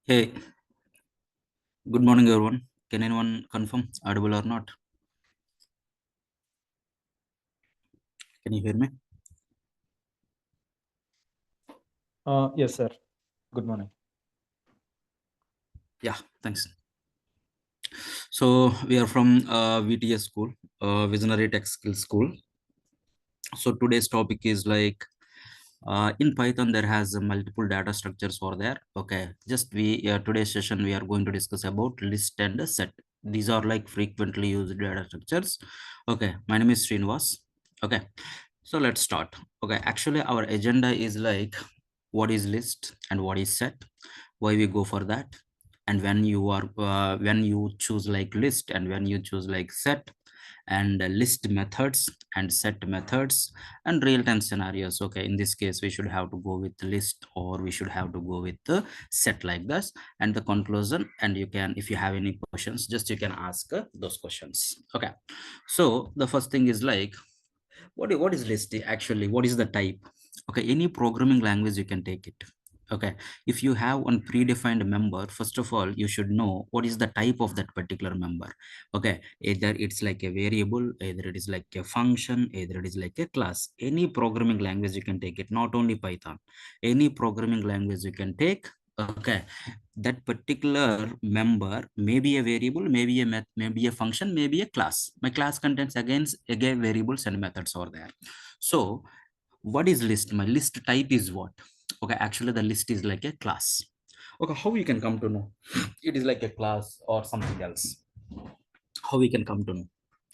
Hey, good morning, everyone. Can anyone confirm audible or not? Can you hear me? Yes, sir. Good morning. Yeah, thanks. So we are from VTS school, Visionary Tech Skills School. So today's topic is like in Python there has multiple data structures over there. Okay, just we today's session we are going to discuss about list and set. These are like frequently used data structures. Okay, my name is Srinivas. Okay, so let's start. Okay, actually our agenda is like what is list and what is set, why we go for that, and when you choose like list and when you choose like set, and list methods and set methods and real-time scenarios. Okay, in this case we should have to go with list or we should have to go with the set like this, and the conclusion. And you can, if you have any questions, just you can ask those questions. Okay, so the first thing is like what is list actually, what is the type? Okay, any programming language you can take it. Okay, if you have one predefined member, first of all you should know what is the type of that particular member. Okay, either it's like a variable, either it is like a function, either it is like a class. Any programming language you can take it, not only Python, any programming language you can take. Okay, that particular member may be a variable, maybe a maybe a function, maybe a class. My class contains again variables and methods over there. So what is list? My list type is what? Okay, actually the list is like a class. Okay, how we can come to know it is like a class or something else? How we can come to know?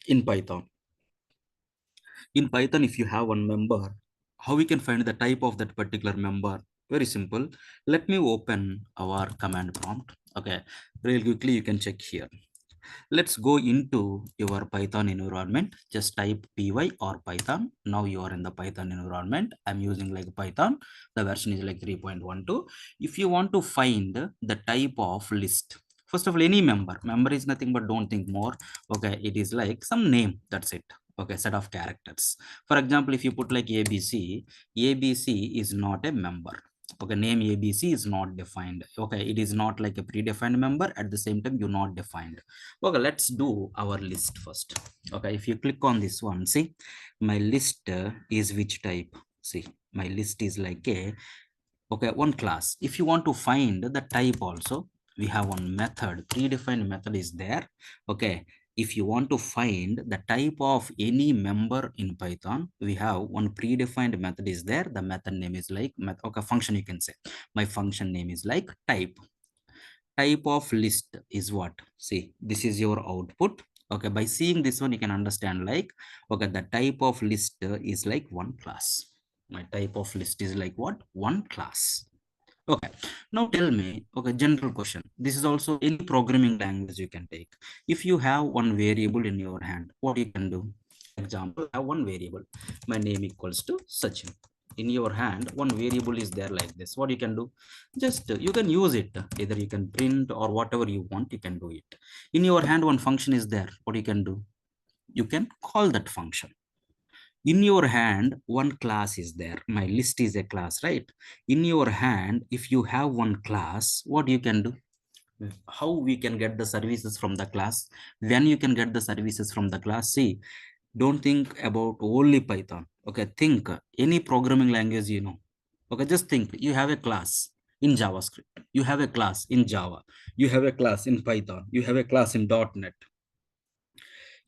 In Python, if you have one member, how we can find the type of that particular member? Very simple. Let me open our command prompt. Okay, real quickly you can check here. Let's go into your Python environment. Just type py or Python. Now you are in the Python environment. I'm using like Python. The version is like 3.12. If you want to find the type of list, first of all, any member is nothing but, don't think more. Okay, it is like some name. That's it. Okay, set of characters. For example, if you put like ABC, ABC is not a member. Okay, name ABC is not defined. Okay, it is not like a predefined member. At the same time, you not defined. Okay, let's do our list first. Okay, if you click on this one, see my list is which type? See, my list is like a, okay, one class. If you want to find the type also, we have one method, predefined method is there. Okay, if you want to find the type of any member in Python, we have one predefined method is there. The method name is like okay, function you can say. My function name is like type of list is what? See, this is your output. Okay, by seeing this one you can understand like, okay, the type of list is like one class. My type of list is like what? One class. Okay, now tell me, okay, general question. This is also any programming language you can take. If you have one variable in your hand, what you can do? Example, I have one variable. My name equals to Sachin. In your hand, one variable is there like this. What you can do? Just you can use it. Either you can print or whatever you want, you can do it. In your hand, one function is there. What you can do? You can call that function. In your hand one class is there. My list is a class, right? In your hand, if you have one class, what you can do? How we can get the services from the class? When you can get the services from the class? See, don't think about only Python. Okay, think any programming language, you know. Okay, just think you have a class in JavaScript, you have a class in Java, you have a class in Python, you have a class in .NET.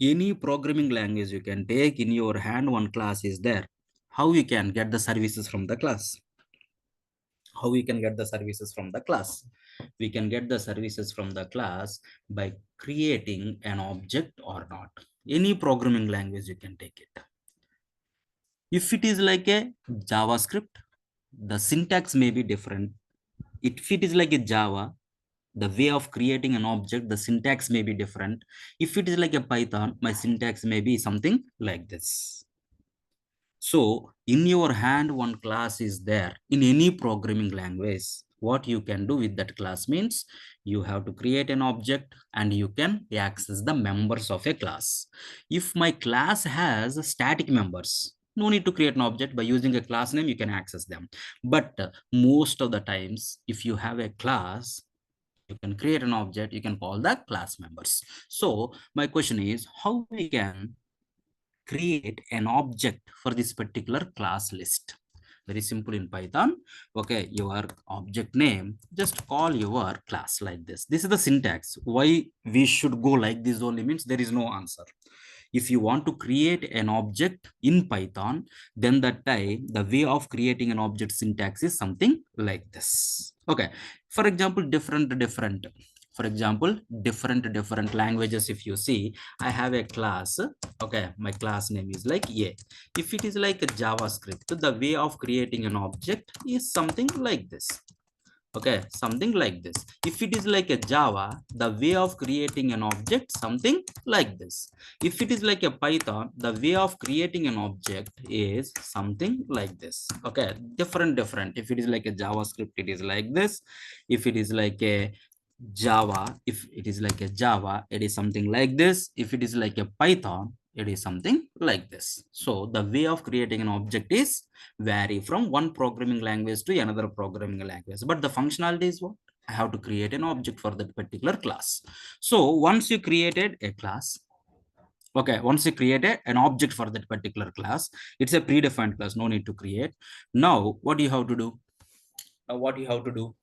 Any programming language you can take, in your hand one class is there. How we can get the services from the class? How we can get the services from the class? We can get the services from the class by creating an object or not. Any programming language you can take it. If it is like a JavaScript, the syntax may be different. If it is like a Java, the way of creating an object, the syntax may be different. If it is like a Python, my syntax may be something like this. So in your hand, one class is there. In any programming language, what you can do with that class means you have to create an object and you can access the members of a class. If my class has static members, no need to create an object. By using a class name, you can access them. But most of the times, if you have a class, you can create an object, you can call the class members. So my question is, how we can create an object for this particular class list? Very simple in Python. Okay, your object name, just call your class like this. This is the syntax. Why we should go like this only means there is no answer. If you want to create an object in Python, then that time the way of creating an object syntax is something like this. Okay, for example, different languages. If you see, I have a class. Okay, my class name is like A. If it is like a JavaScript, the way of creating an object is something like this. Okay, something like this. If it is like a Java, the way of creating an object, something like this. If it is like a Python, the way of creating an object is something like this. Okay, different. If it is like a JavaScript, it is like this. If it is like a Java, if it is like a Java, it is something like this. If it is like a Python, it is something like this. So the way of creating an object is vary from one programming language to another programming language. But the functionality is what? I have to create an object for that particular class. So once you created a class, okay, once you created an object for that particular class, it's a predefined class, no need to create. Now, what do you have to do? What you have to do?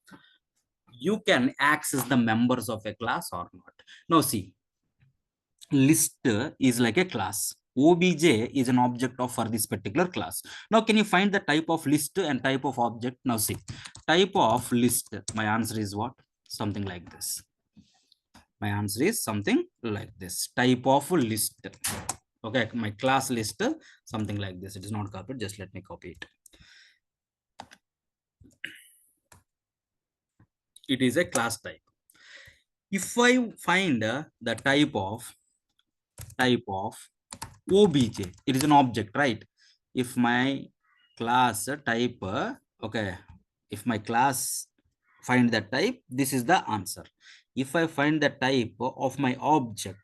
You can access the members of a class or not. Now see, list is like a class. Obj is an object of for this particular class. Now, can you find the type of list and type of object? Now see, type of list, my answer is what? Something like this. My answer is something like this. Type of list. Okay, my class list, something like this. It is not copied. Just let me copy it. It is a class type. If I find the type of obj, it is an object, right? If my class type okay, if my class find that type, this is the answer. If I find the type of my object,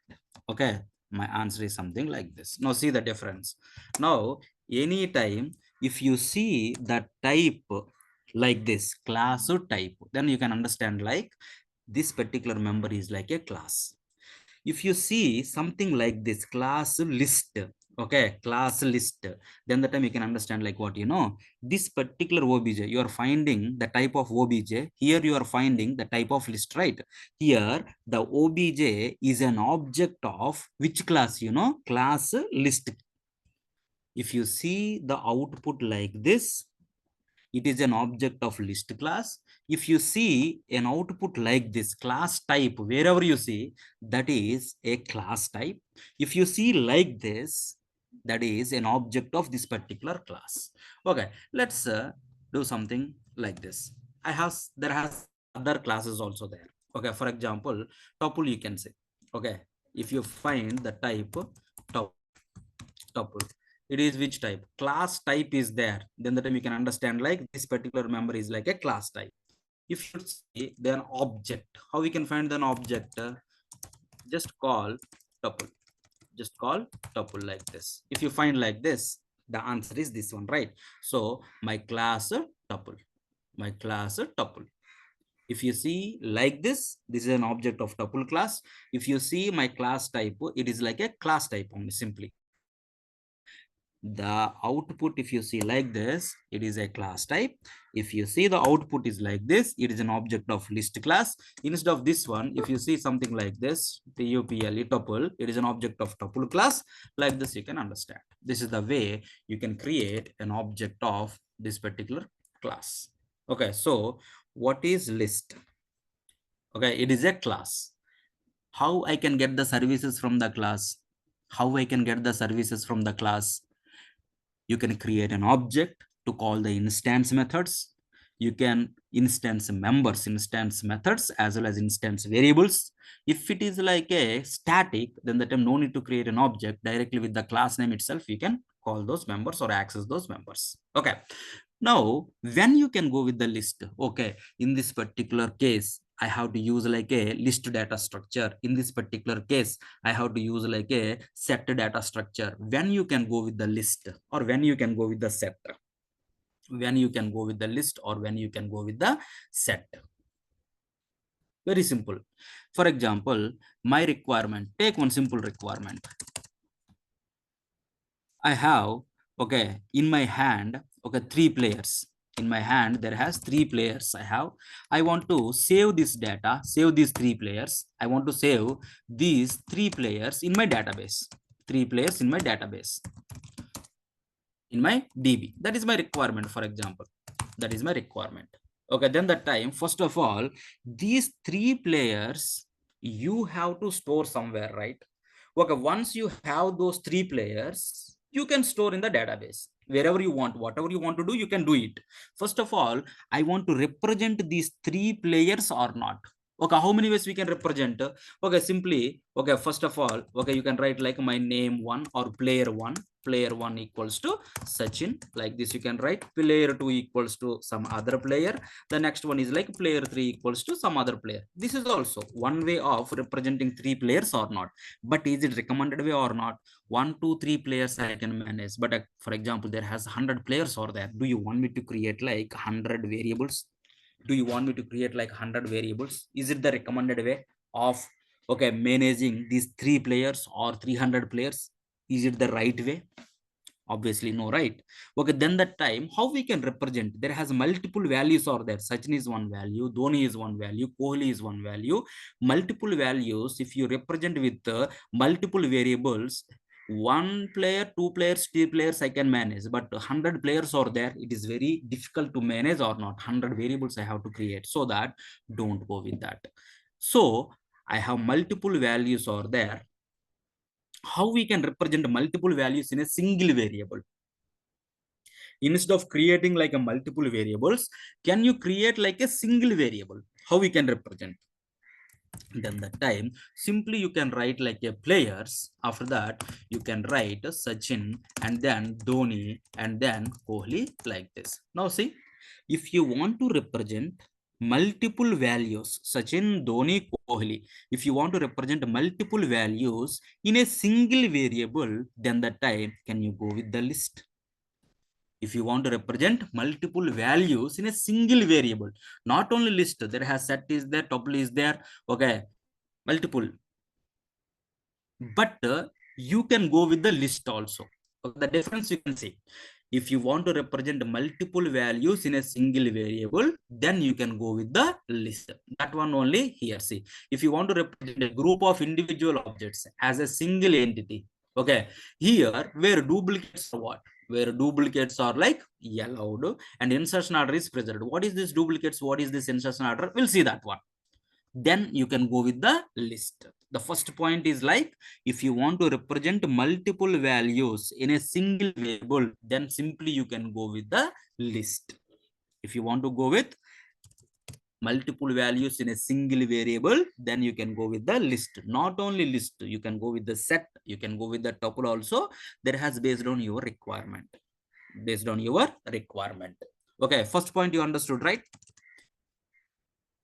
okay, my answer is something like this. Now see the difference. Now anytime if you see the type like this, class or type, then you can understand like this particular member is like a class. If you see something like this, class list, okay, class list, then the time you can understand like what, this particular obj, you are finding the type of obj. Here you are finding the type of list, right? Here the obj is an object of which class? Class list. If you see the output like this, it is an object of list class. If you see an output like this, class type, wherever you see, that is a class type. If you see like this, that is an object of this particular class. Okay, let's do something like this. There has other classes also there. Okay, for example, tuple you can say. Okay, if you find the type tuple, it is which type? Class type is there. Then the time you can understand like this particular member is like a class type. If you say then object, how we can find an object? Just call tuple. Just call tuple like this. If you find like this, the answer is this one, right? So my class tuple. My class tuple. If you see like this is an object of tuple class. If you see my class type, it is like a class type only simply. The output, if you see like this, it is a class type. If you see the output is like this, it is an object of list class. Instead of this one, if you see something like this, tuple, it is an object of tuple class. Like this you can understand. This is the way you can create an object of this particular class. Okay, so what is list? Okay, it is a class. How I can get the services from the class? How I can get the services from the class? You can create an object to call the instance methods. You can instance members, instance methods, as well as instance variables. If it is like a static, then the time no need to create an object. Directly with the class name itself, you can call those members or access those members. Okay. Now, when you can go with the list, okay, in this particular case, I have to use like a list data structure. In this particular case, I have to use like a set data structure. When you can go with the list or when you can go with the set, when you can go with the list or when you can go with the set. Very simple. For example, my requirement, take one simple requirement. I have, okay, in my hand, okay, 3 players. In my hand, there has 3 players I have. I want to save this data, save these 3 players. I want to save these 3 players in my database. 3 players in my database, in my DB. That is my requirement, for example. That is my requirement. Okay, then that time, first of all, these 3 players, you have to store somewhere, right? Okay, once you have those 3 players, you can store in the database wherever you want, whatever you want to do, you can do it. First of all, I want to represent these 3 players or not. Okay, how many ways we can represent? Okay, simply, okay, first of all, okay, you can write like my name 1 or player 1 equals to Sachin. Like this, you can write player 2 equals to some other player. The next one is like player 3 equals to some other player. This is also one way of representing 3 players or not. But is it recommended way or not? 1, 2, 3 players I can manage. But for example, there has 100 players or there. Do you want me to create like 100 variables? Do you want me to create like 100 variables? Is it the recommended way of, okay, managing these 3 players or 300 players? Is it the right way? Obviously no, right? Okay, then that time, how we can represent? There has multiple values or there. Sachin is one value, Dhoni is one value, Kohli is one value. Multiple values, if you represent with multiple variables, 1 player, 2 players, 3 players I can manage, but 100 players are there, it is very difficult to manage or not. 100 variables I have to create, so that don't go with that. So I have multiple values are there. How we can represent multiple values in a single variable? Instead of creating like a multiple variables, can you create like a single variable? How we can represent? Then that time, simply you can write like a players. After that, you can write Sachin and then Dhoni and then Kohli, like this. Now see, if you want to represent multiple values, Sachin, Dhoni, Kohli, if you want to represent multiple values in a single variable, then that time, can you go with the list? If you want to represent multiple values in a single variable, not only list, there has set is there, tuple is there, okay, multiple, but you can go with the list also. Okay, the difference you can see. If you want to represent multiple values in a single variable, then you can go with the list. That one only here. See, if you want to represent a group of individual objects as a single entity, okay, here where duplicates are what? Where duplicates are like allowed and insertion order is present. What is this duplicates? What is this insertion order? We'll see that one. Then you can go with the list. The first point is like, if you want to represent multiple values in a single variable, then simply you can go with the list. If you want to go with multiple values in a single variable, then you can go with the list. Not only list, you can go with the set, you can go with the tuple also. That has based on your requirement. Based on your requirement. Okay, first point you understood, right?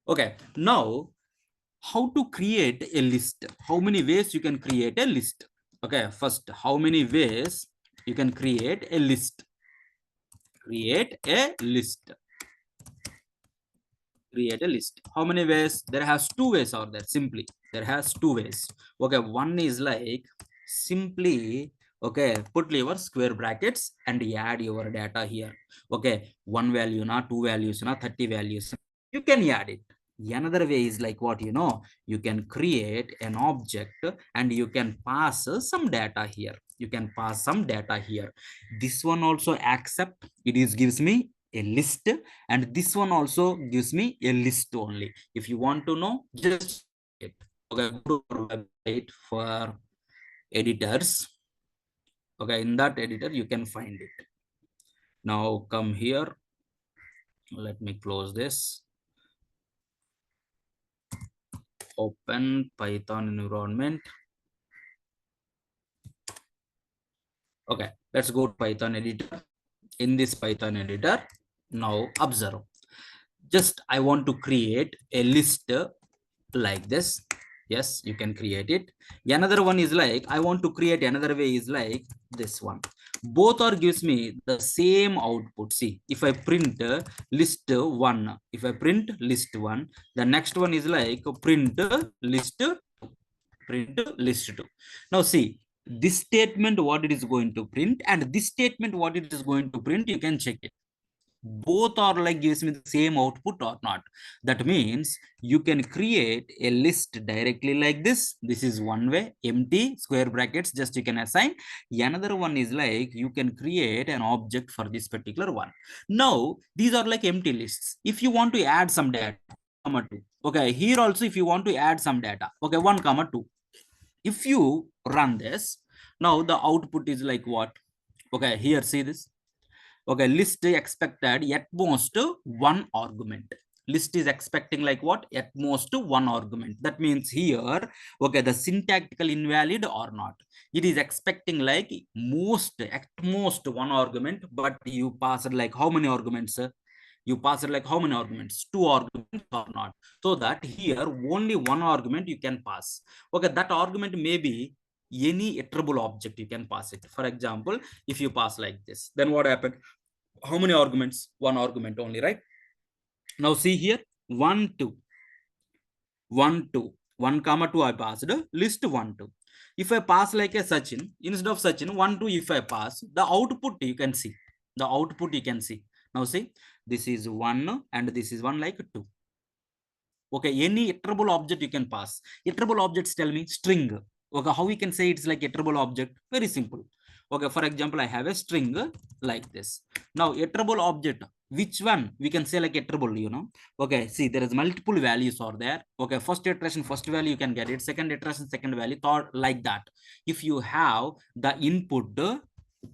Okay, now how to create a list? How many ways you can create a list? Okay, first, how many ways you can create a list? Create a list. Create a list. How many ways? There has 2 ways out there. Simply, there has 2 ways. Okay, one is like simply, okay, put your square brackets and add your data here. Okay, 1 value na, 2 values na, 30 values. You can add it. Another way is like what, you can create an object and you can pass some data here. You can pass some data here. This one also accept. It is gives me a list, and this one also gives me a list only. If you want to know, just it. Okay, go to our website for editors. Okay, in that editor you can find it. Now come here. Let me close this. Open Python environment. Okay, let's go to Python editor. In this Python editor, now observe. Just I want to create a list like this. Yes, you can create it. Another one is like, I want to create another way is like this one. both are gives me the same output. See, if I print list 1, if I print list 1, the next one is like print list, print list 2. Now see, this statement what it is going to print and this statement what it is going to print, you can check it, both are like gives me the same output or not. That means you can create a list directly like this. This is one way, empty square brackets, just you can assign. Another one is like you can create an object for this particular one. Now these are like empty lists. If you want to add some data, comma 2, okay, here also if you want to add some data, okay, 1 comma 2, if you run this, now the output is like what? Okay, here see this. Okay, list expected at most one argument. List is expecting like what? At most one argument. That means here, okay, the syntactical invalid or not. It is expecting like most, at most one argument, but you pass it like how many arguments? You pass it like how many arguments? Two arguments or not. So that here only one argument you can pass. Okay, that argument may be any iterable object you can pass it. For example, if you pass like this, then what happened? How many arguments? One argument only, right? Now see here, 1 2 1 2 1 comma 2 I passed list 1 2. If I pass like a Sachin, instead of Sachin 1 2, if I pass the output, you can see the output, you can see. Now see, this is 1 and this is 1 like 2. Okay, any iterable object you can pass. Iterable objects tell me string. Okay, how we can say it's like iterable object? Very simple. Okay, for example, I have a string like this. Now iterable object, which one we can say like iterable, you know? Okay, see, there is multiple values are there. Okay, first iteration first value you can get it, second iteration second value, third, like that. If you have the input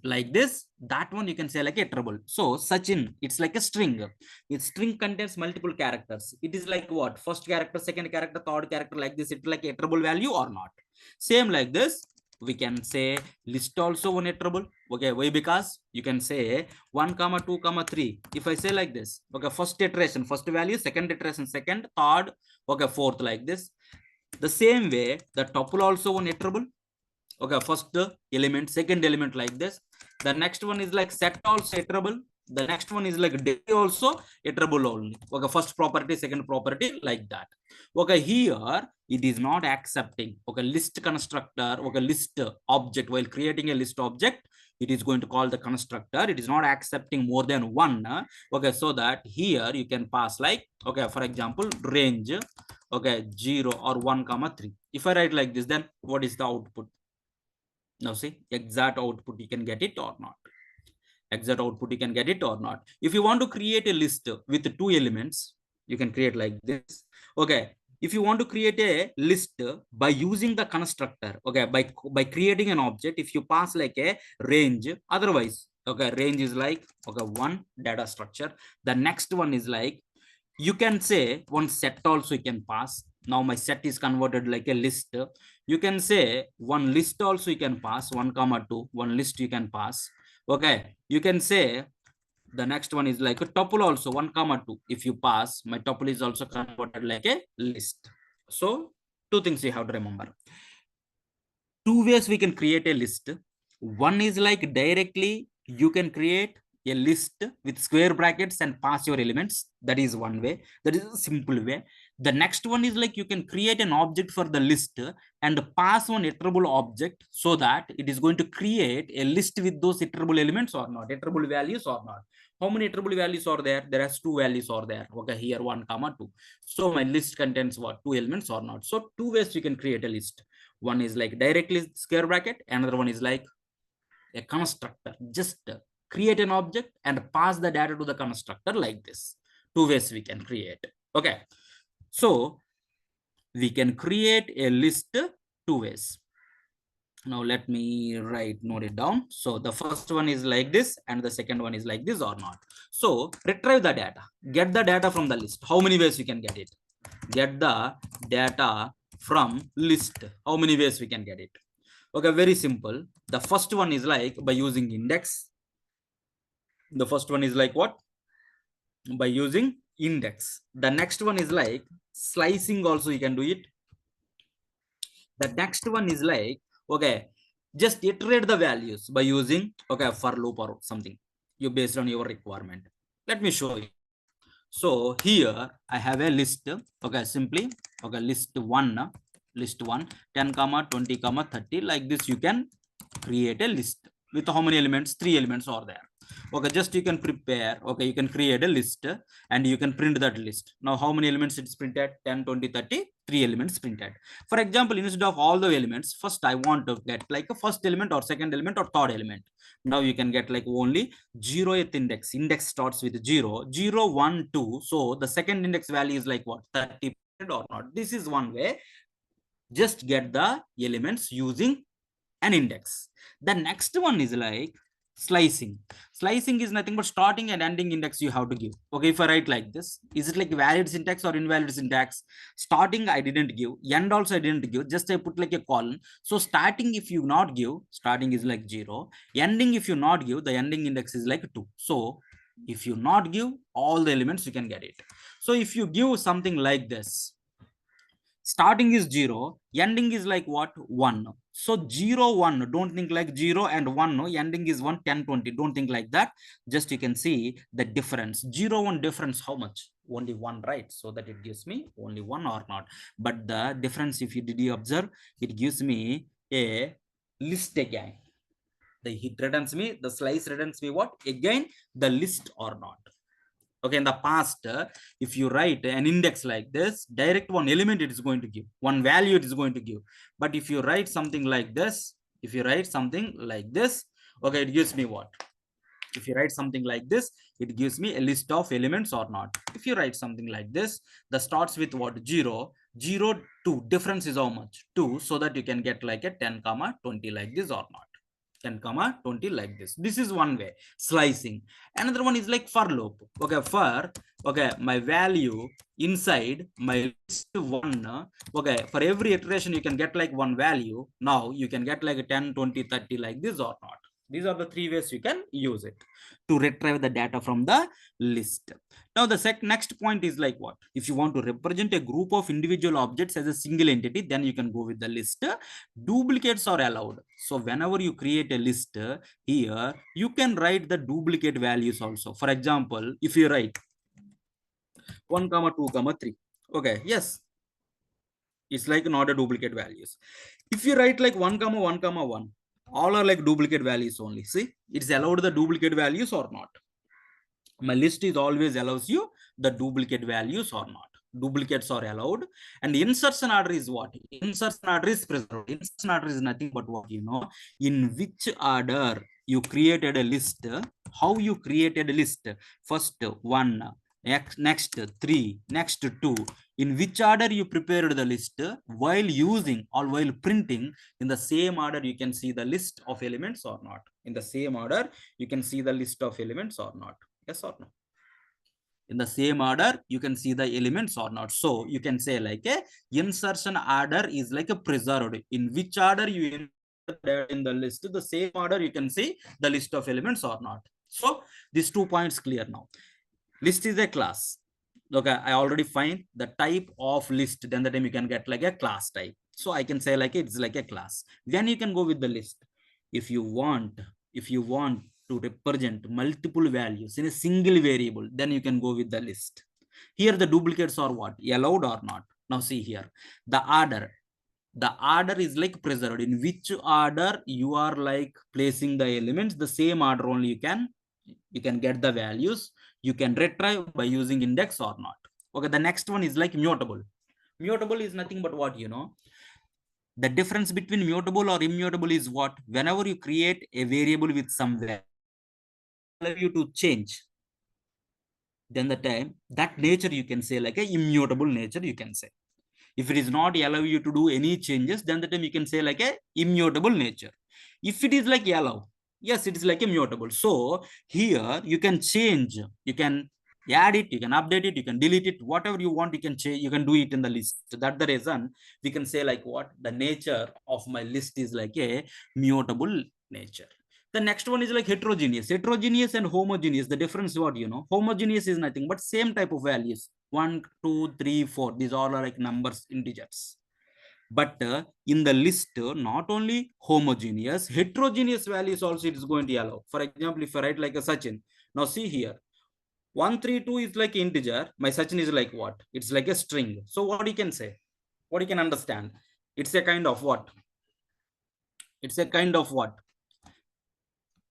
like this, that one you can say like iterable. So Sachin, it's like a string. Its string contains multiple characters. It is like what? First character, second character, third character, like this. It's like iterable value or not. Same like this, we can say list also one iterable. Okay, why? Because you can say 1 comma 2 comma 3. If I say like this, okay, first iteration first value, second iteration second, third, okay, fourth, like this. The same way the tuple also one iterable. Okay, first element second element, like this. The next one is like set also iterable. The next one is like day also iterable only. Okay, first property second property, like that. Okay, here it is not accepting. Okay, list constructor, okay, list object, while creating a list object, it is going to call the constructor. It is not accepting more than one. Okay, so that here you can pass like, okay, for example, range, okay, 0 or 1 comma 3. If I write like this, then what is the output? Now see, exact output you can get it or not. Exact output you can get it or not. If you want to create a list with two elements, you can create like this. Okay, if you want to create a list by using the constructor, okay, by creating an object, if you pass like a range, otherwise, okay, range is like, okay, one data structure. The next one is like, you can say one set also you can pass. Now my set is converted like a list. You can say one list also you can pass, 1 comma 2, one list you can pass. Okay, you can say the next one is like a tuple also, 1 comma 2. If you pass, my tuple is also converted like a list. So two things you have to remember. Two ways we can create a list. One is like directly you can create a list with square brackets and pass your elements. That is one way. That is a simple way. The next one is like you can create an object for the list and pass one iterable object, so that it is going to create a list with those iterable elements or not, iterable values or not. How many iterable values are there? There are two values are there. Okay, here 1 comma 2. So my list contains what? Two elements or not. So two ways you can create a list. One is like directly square bracket, another one is like a constructor. Just create an object and pass the data to the constructor, like this. Two ways we can create. Okay, so we can create a list two ways. Now let me note it down. So the first one is like this and the second one is like this or not. So retrieve the data, get the data from the list. How many ways we can get it? Get the data from list. How many ways we can get it? Okay, very simple. The first one is like by using index. The first one is like what? By using index. The next one is like slicing also you can do it. The next one is like, okay, Just iterate the values by using for loop or something you based on your requirement. Let me show you. So here I have a list. Simply list one 10 comma 20 comma 30, like this you can create a list with how many elements? 3 elements are there. Just you can prepare, you can create a list and you can print that list. Now how many elements it's printed? 10, 20, 30, 3 elements printed. For example, instead of all the elements, first I want to get like a first element or second element or third element. Now you can get like only 0th index starts with 0, 0, 1, 2. So the second index value is like what? 30 or not. This is one way. Just get the elements using an index. The next one is like slicing. Slicing is nothing but starting and ending index you have to give. If I write like this, is it like valid syntax or invalid syntax? Starting I didn't give, end also I didn't give, just I put like a colon. So starting, if you not give, starting is like 0. Ending, if you not give, the ending index is like 2. So if you not give all the elements, you can get it. So if you give something like this, starting is 0, ending is like what? 1. So 0, 1, don't think like 0 and 1, no, ending is 1, 10, 20, don't think like that. Just you can see the difference. 0, 1 difference, how much? Only 1, right? So that it gives me only 1 or not. But the difference, if you did you observe, it gives me a list again. It returns me, the slice returns me what? Again, the list or not. In the past, if you write an index like this, direct one element it is going to give, one value it is going to give. But if you write something like this, it gives me what? If you write something like this, it gives me a list of elements or not. If you write something like this, the starts with what? 0, 0, 2, difference is how much? 2. So that you can get like a 10 comma 20 like this or not. 10 comma 20 like this. This is one way, slicing. Another one is like for loop. My value inside my list 1. For every iteration you can get like one value. Now you can get like a 10, 20, 30 like this or not. These are the 3 ways you can use it to retrieve the data from the list. Now the next point is like what? If you want to represent a group of individual objects as a single entity, then you can go with the list. Duplicates are allowed. So whenever you create a list, here you can write the duplicate values also. For example, if you write 1 comma 2 comma 3, yes, it's like not a duplicate values. If you write like 1 comma 1 comma 1, all are like duplicate values only. See, it's allowed the duplicate values or not. My list is always allows you the duplicate values or not. Duplicates are allowed. And insertion order is what? Insertion order is preserved. Insertion order is nothing but what? In which order you created a list, how you created a list. First 1, next 3, next 2. In which order you prepared the list, while using or while printing, in the same order you can see the list of elements or not. In the same order you can see the list of elements or not. Yes or no? In the same order you can see the elements or not. So you can say like a insertion order is like a preserved. In which order you insert in the list, the same order you can see the list of elements or not. So these 2 points clear now. List is a class. I already find the type of list, then the time you can get like a class type. So I can say like it's like a class. Then you can go with the list. If you want to represent multiple values in a single variable, then you can go with the list. Here the duplicates are what? Allowed or not? Now see here, the order is like preserved. In which order you are like placing the elements, the same order only you can get the values. You can retrieve by using index or not. The next one is like mutable. Mutable is nothing but what? The difference between mutable or immutable is what? Whenever you create a variable with some value, allow you to change, then the time that nature you can say like a immutable nature you can say. If it is not allow you to do any changes, then the time you can say like a immutable nature. If it is like allow, yes, it is like immutable. So here you can change, you can add it, you can update it, you can delete it, whatever you want you can change, you can do it in the list. So that's the reason we can say like what? The nature of my list is like a mutable nature. The next one is like heterogeneous. Heterogeneous and homogeneous, the difference what? Homogeneous is nothing but same type of values, 1, 2, 3, 4. These all are like numbers, integers. But in the list, not only homogeneous, heterogeneous values also it is going to allow. For example, if I write like a Sachin, now see here, 132 is like integer, my Sachin is like what? It's like a string. So what you can say, what you can understand, it's a kind of what? It's a kind of what?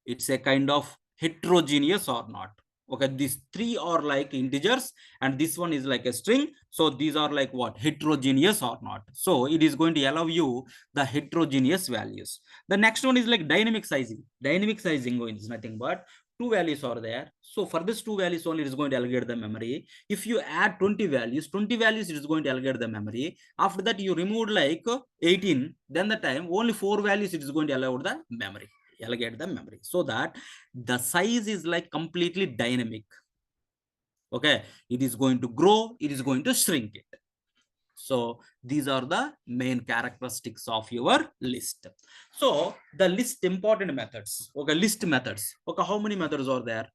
It's a kind of heterogeneous or not. Okay, these three are like integers and this one is like a string, so these are like what? Heterogeneous or not. So it is going to allow you the heterogeneous values. The next one is like dynamic sizing. Dynamic sizing is nothing but two values are there, so for this two values only it is going to allocate the memory. If you add 20 values, 20 values it is going to allocate the memory. After that you remove like 18, then the time only four values it is going to allow the memory, allocate the memory, so that the size is like completely dynamic. Okay, it is going to grow, it is going to shrink it. So these are the main characteristics of your list. So the list important methods. Okay, list methods. Okay, how many methods are there?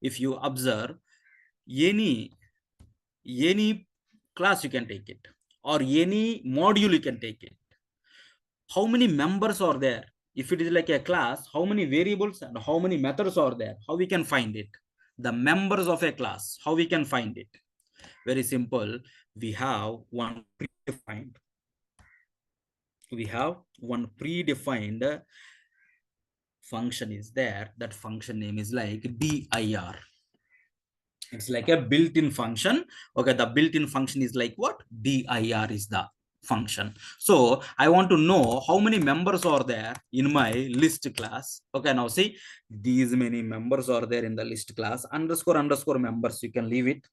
If you observe, any class you can take it, or any module you can take it. How many members are there? If it is like a class, how many variables and how many methods are there? How we can find it? The members of a class, how we can find it? Very simple. We have one predefined. We have one predefined function is there. That function name is like dir. It's like a built-in function. Okay, the built-in function is like what? dir is the function. So I want to know how many members are there in my list class. Okay, now see, these many members are there in the list class. Underscore underscore members, you can leave it.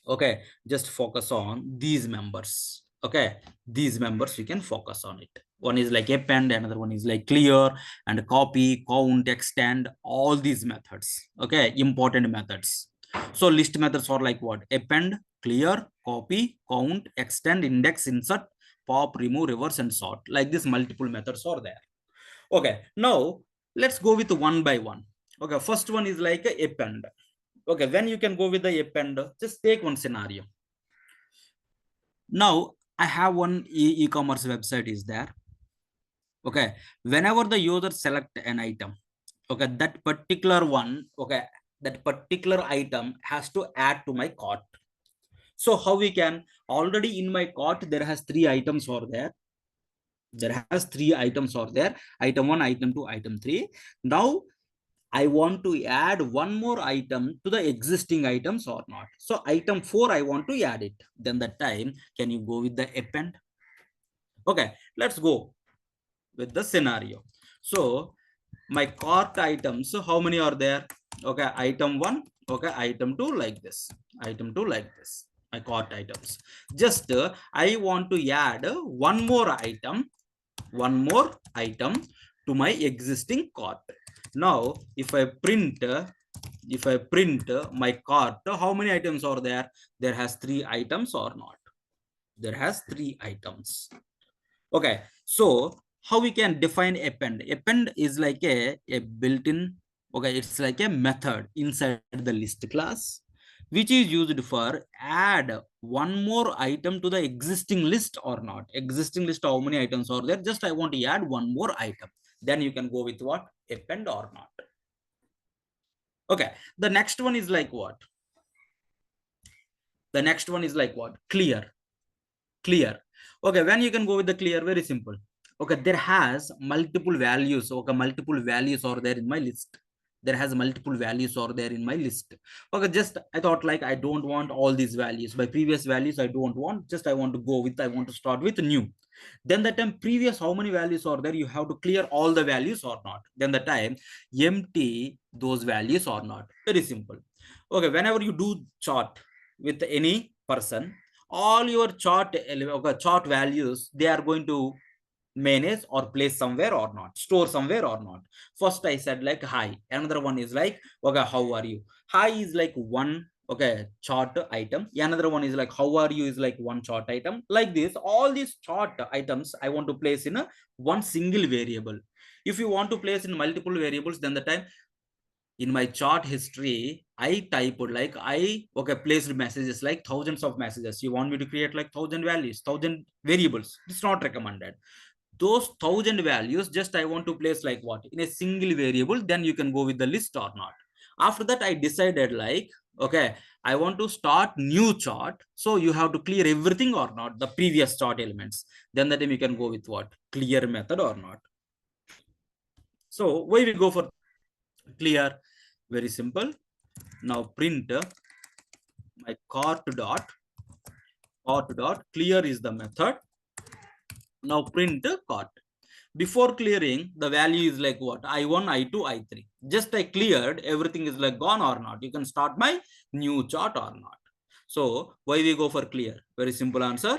Okay, just focus on these members. Okay, these members you can focus on it. One is like append, another one is like clear and copy, count, extend, all these methods. Okay, important methods. So list methods are like what? Append, clear, copy, count, extend, index, insert, pop, remove, reverse, and sort. Like this, multiple methods are there. Okay, now let's go with one by one. Okay, first one is like append. Okay, when you can go with the append, just take one scenario. Now I have one e-commerce website is there. Okay, whenever the user select an item, okay, that particular one, okay, that particular item has to add to my cart. So how we can? Already in my cart there has three items for there. There has three items or there, item 1, item 2, item 3. Now I want to add one more item to the existing items or not. So item 4, I want to add it. Then the time, can you go with the append? Okay, let's go with the scenario. So my cart items, so how many are there? Okay, item 1, okay, item 2 like this, item 2 like this, my cart items. Just I want to add one more item to my existing cart. Now if I print my cart, how many items are there? There has three items or not? There has three items. Okay, so how we can define append? Append is like a built-in, okay, it's like a method inside the list class, which is used for add one more item to the existing list or not. Existing list, how many items are there? Just I want to add one more item. Then you can go with what? Append or not. Okay, the next one is like what? The next one is like what? Clear. Okay, when you can go with the clear, very simple. Okay, there has multiple values. Okay, multiple values are there in my list. There has multiple values are there in my list. Okay, just I thought like I don't want all these values. By previous values I don't want, just I want to go with, I want to start with new. Then the time previous, how many values are there? You have to clear all the values or not. Then the time empty those values or not. Very simple. Okay, whenever you do chart with any person, all your chart values, they are going to manage or place somewhere or not, store somewhere or not. First I said like hi, another one is like okay, how are you? Hi is like one, okay, chart item. Another one is like how are you is like one chart item. Like this, all these chart items I want to place in a one single variable. If you want to place in multiple variables, then the time in my chart history, I typed like placed messages like thousands of messages. You want me to create like 1,000 values, 1,000 variables. It's not recommended. Those 1,000 values, just I want to place like what in a single variable, then you can go with the list or not. After that, I decided like, okay, I want to start new chart. So you have to clear everything or not, the previous chart elements. Then the time you can go with what? Clear method or not. So why we go for clear? Very simple. Now print my cart dot clear is the method. Now print cart. Before clearing, the value is like what? I1, I2, I3. Just I cleared, everything is like gone or not. You can start my new chart or not. So why we go for clear? Very simple answer.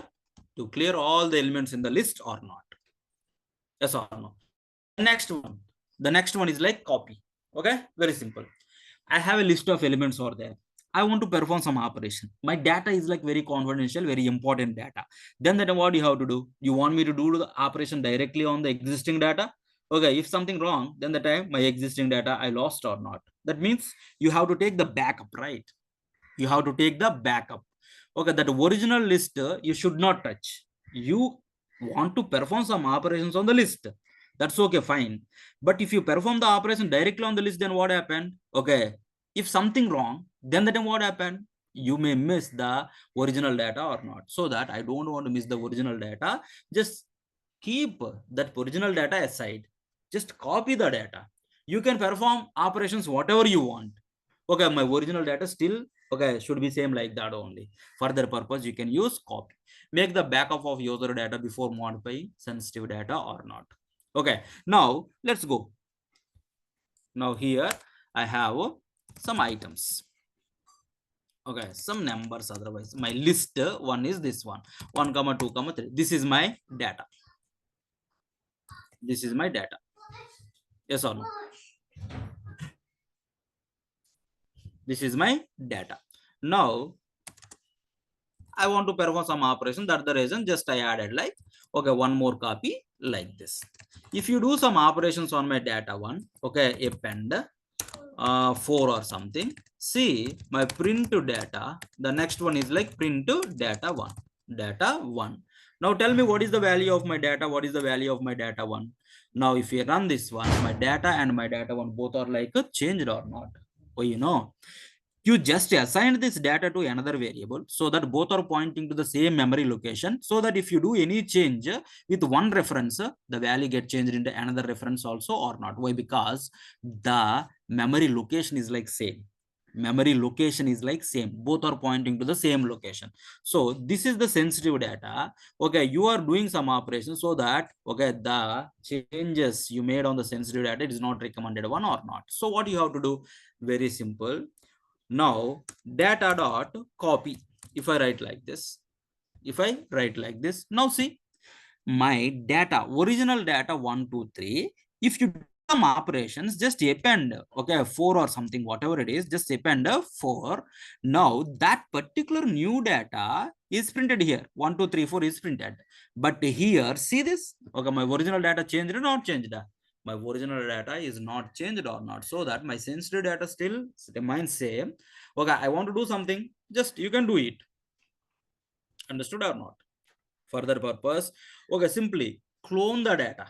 To clear all the elements in the list or not. Yes or no? The next one is like copy. Okay, very simple. I have a list of elements over there. I want to perform some operation. My data is like very confidential, very important data. Then that what you have to do? You want me to do the operation directly on the existing data? Okay, if something wrong, then the time my existing data I lost or not. That means you have to take the backup, right? You have to take the backup. Okay, that original list you should not touch. You want to perform some operations on the list. That's okay, fine. But if you perform the operation directly on the list, then what happened? Okay, if something wrong, then the time what happened? You may miss the original data or not. So that I don't want to miss the original data. Just keep that original data aside. Just copy the data. You can perform operations whatever you want. Okay, my original data still okay should be same like that only. Further purpose you can use copy. Make the backup of user data before modifying sensitive data or not. Okay, now let's go. Now here I have some items. Okay, some numbers. Otherwise my list one is this one, 1 comma 2 comma 3. This is my data. This is my data. Yes or no? This is my data. Now I want to perform some operation. That's the reason just I added like, okay, one more copy like this. If you do some operations on my data one, okay, append 4 or something. See my print to data. The next one is like print to data one. Data one. Now tell me what is the value of my data? What is the value of my data one? Now if you run this one, my data and my data one both are like changed or not? Oh, you know, you just assigned this data to another variable so that both are pointing to the same memory location, so that if you do any change with one reference, the value get changed into another reference also or not. Why? Because the memory location is like same. Memory location is like same. Both are pointing to the same location. So this is the sensitive data. Okay, you are doing some operation so that okay the changes you made on the sensitive data, it is not recommended one or not. So what you have to do? Very simple. Now data dot copy. If I write like this, now see my data, original data 1, 2, 3. If you do some operations, just append okay 4 or something, whatever it is, just append 4. Now that particular new data is printed here. 1, 2, 3, 4 is printed. But here, see this. Okay, my original data changed or not changed? My original data is not changed or not. So that my sensitive data still remains same. Okay, I want to do something. Just you can do it. Understood or not? Further purpose. Okay, simply clone the data.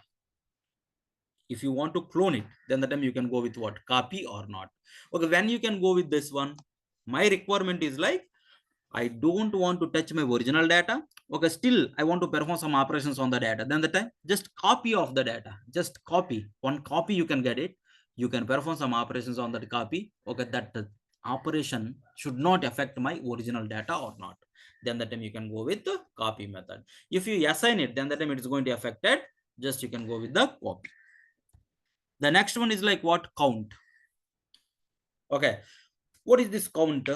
If you want to clone it, then the time you can go with what? Copy or not. Okay, when you can go with this one, my requirement is like, I don't want to touch my original data. Okay, still I want to perform some operations on the data. Then the time, just copy of the data. Just copy. One copy you can get it. You can perform some operations on that copy. Okay, that operation should not affect my original data or not. Then the time you can go with the copy method. If you assign it, then the time it is going to affect it. Just you can go with the copy. The next one is like what? Count. Okay, what is this count?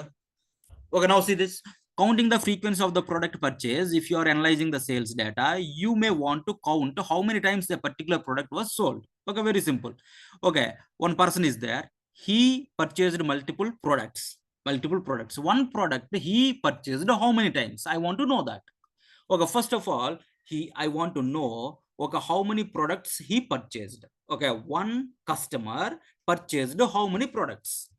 Okay, now see this. Counting the frequency of the product purchase. If you are analyzing the sales data, you may want to count how many times the particular product was sold. Okay, very simple. Okay, one person is there. He purchased multiple products. Multiple products. One product he purchased how many times? I want to know that. Okay, first of all, I want to know okay, how many products he purchased. Okay, one customer purchased how many products.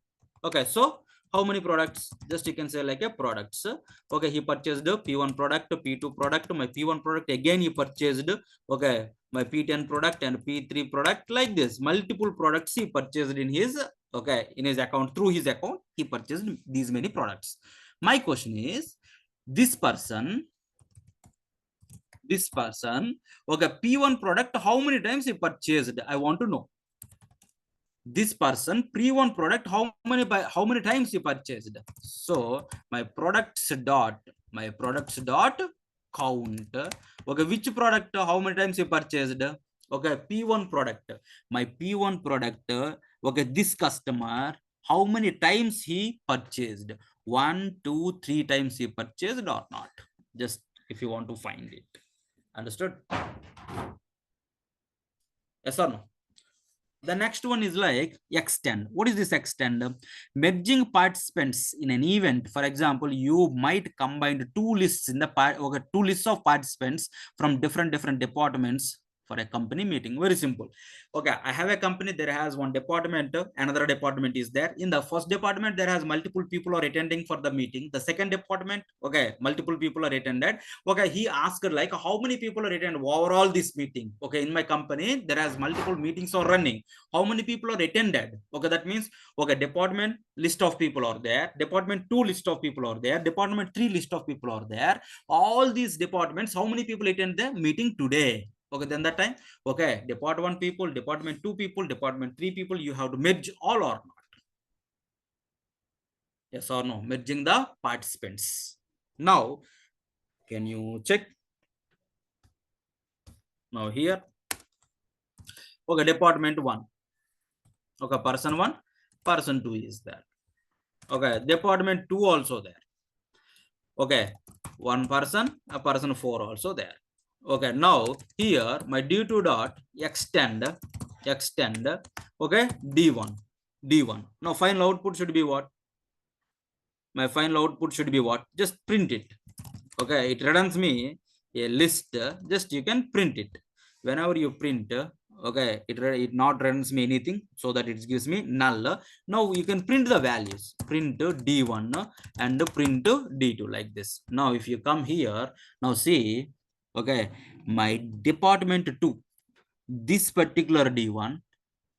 Okay, so how many products? Just you can say like a products. Okay, he purchased P1 product, P2 product, my P1 product again he purchased. Okay, my P10 product and P3 product, like this. Multiple products he purchased in his, okay, in his account, through his account, he purchased these many products. My question is, this person, okay, P1 product, how many times he purchased? I want to know. This person pre-one product, how many times he purchased? So my products dot count. Okay, which product, how many times he purchased? Okay, P1 product, my P1 product. Okay, this customer, how many times he purchased? 1 2 3 times he purchased or not? Just if you want to find it. Understood? Yes or no? The next one is like extend. What is this extend? Merging participants in an event. For example, you might combine two lists in the part, okay, two lists of participants from different departments for a company meeting. Very simple. Okay, I have a company, there has one department, another department is there. In the first department, there has multiple people are attending for the meeting. The second department, okay, multiple people are attended. Okay, he asked like how many people are attended overall this meeting. Okay, in my company, there has multiple meetings are running. How many people are attended? Okay, that means, okay, department list of people are there, department 2 list of people are there, department 3 list of people are there. All these departments, how many people attend the meeting today? Okay, then that time, okay, department 1 people, department 2 people, department 3 people, you have to merge all or not? Yes or no? Merging the participants. Now can you check? Now here, okay, department 1, okay, person 1, person 2 is there. Okay, department 2 also there. Okay, one person, a person 4 also there. Okay, now here my d2 dot extend, okay, d1. Now final output should be what? My final output should be what? Just print it. Okay, it returns me a list. Just you can print it. Whenever you print, okay, it not returns me anything, so that it gives me null. Now you can print the values, print d1 and print d2 like this. Now if you come here, now see, okay, my department 2, this particular d1,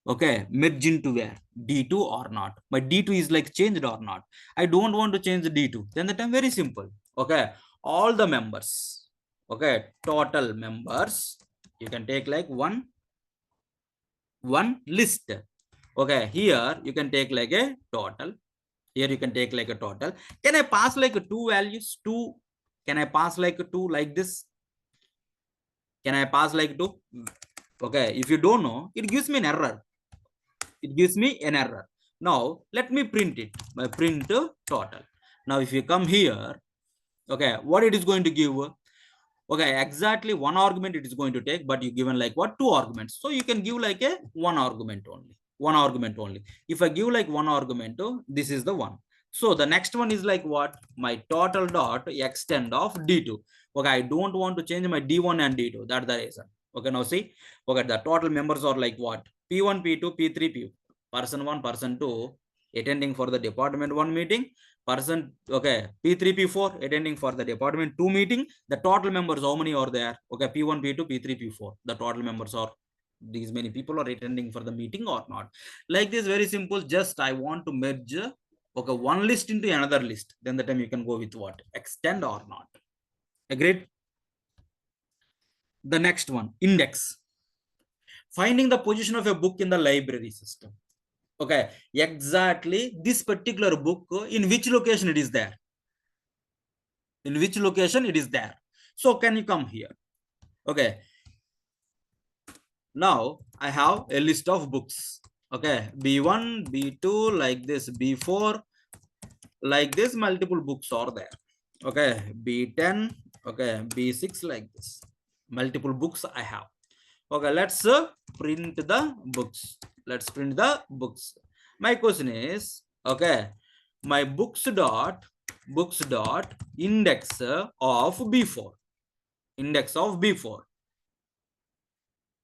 okay, merge into where? D2 or not? My D2 is like changed or not? I don't want to change the D2. Then the time very simple. Okay, all the members, okay, total members, you can take like one list. Okay, here you can take like a total. Here you can take like a total. Can I pass like two values? Two. Can I pass like two like this? Can I pass like two? Okay, if you don't know, it gives me an error. It gives me an error. Now let me print it by print total. Now if you come here, okay, what it is going to give? Okay, exactly one argument it is going to take, but you given like what? Two arguments. So you can give like a one argument only. One argument only. If I give like one argument, this is the one. So the next one is like what? My total dot extend of d2. Okay, I don't want to change my d1 and d2. That's the reason. Okay, now see, okay, the total members are like what? P1, P2, P3, P. Person 1, person 2 attending for the department 1 meeting. Person, okay, P3, P4 attending for the department 2 meeting. The total members, how many are there? Okay, P1, P2, P3, P4. The total members are these many people are attending for the meeting or not. Like this, very simple. Just I want to merge, okay, one list into another list. Then the time you can go with what? Extend or not. Agreed? The next one, index. Finding the position of a book in the library system. Okay, exactly this particular book, in which location it is there? In which location it is there? So can you come here? Okay, now I have a list of books. Okay, B1, B2, like this, B4, like this, multiple books are there. Okay, B10, okay, B6, like this, multiple books I have. Okay, let's print the books. Let's print the books. My question is, okay, my books dot index of B4. Index of B4.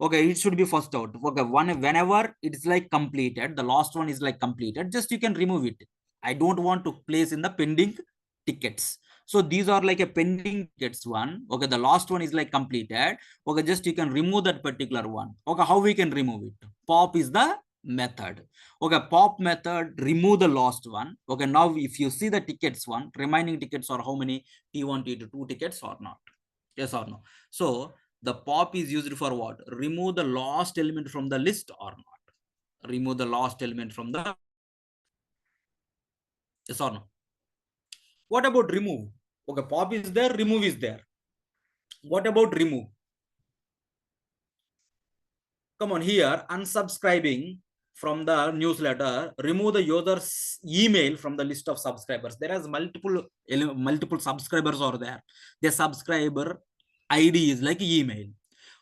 Okay, it should be first out. Okay, whenever it is like completed, the last one is like completed, just you can remove it. I don't want to place in the pending tickets. So these are like a pending tickets one. Okay, the last one is like completed. Okay, just you can remove that particular one. Okay, how we can remove it? Pop is the method. Okay, pop method, remove the last one. Okay, now if you see the tickets one, remaining tickets are how many? T1, T2, two tickets or not? Yes or no? So the pop is used for what? Remove the last element from the list or not? Remove the last element from the, yes or no? What about remove? Okay, pop is there, remove is there. What about remove? Come on here, unsubscribing from the newsletter, remove the user's email from the list of subscribers. There is multiple subscribers are there. The subscriber ID is like email.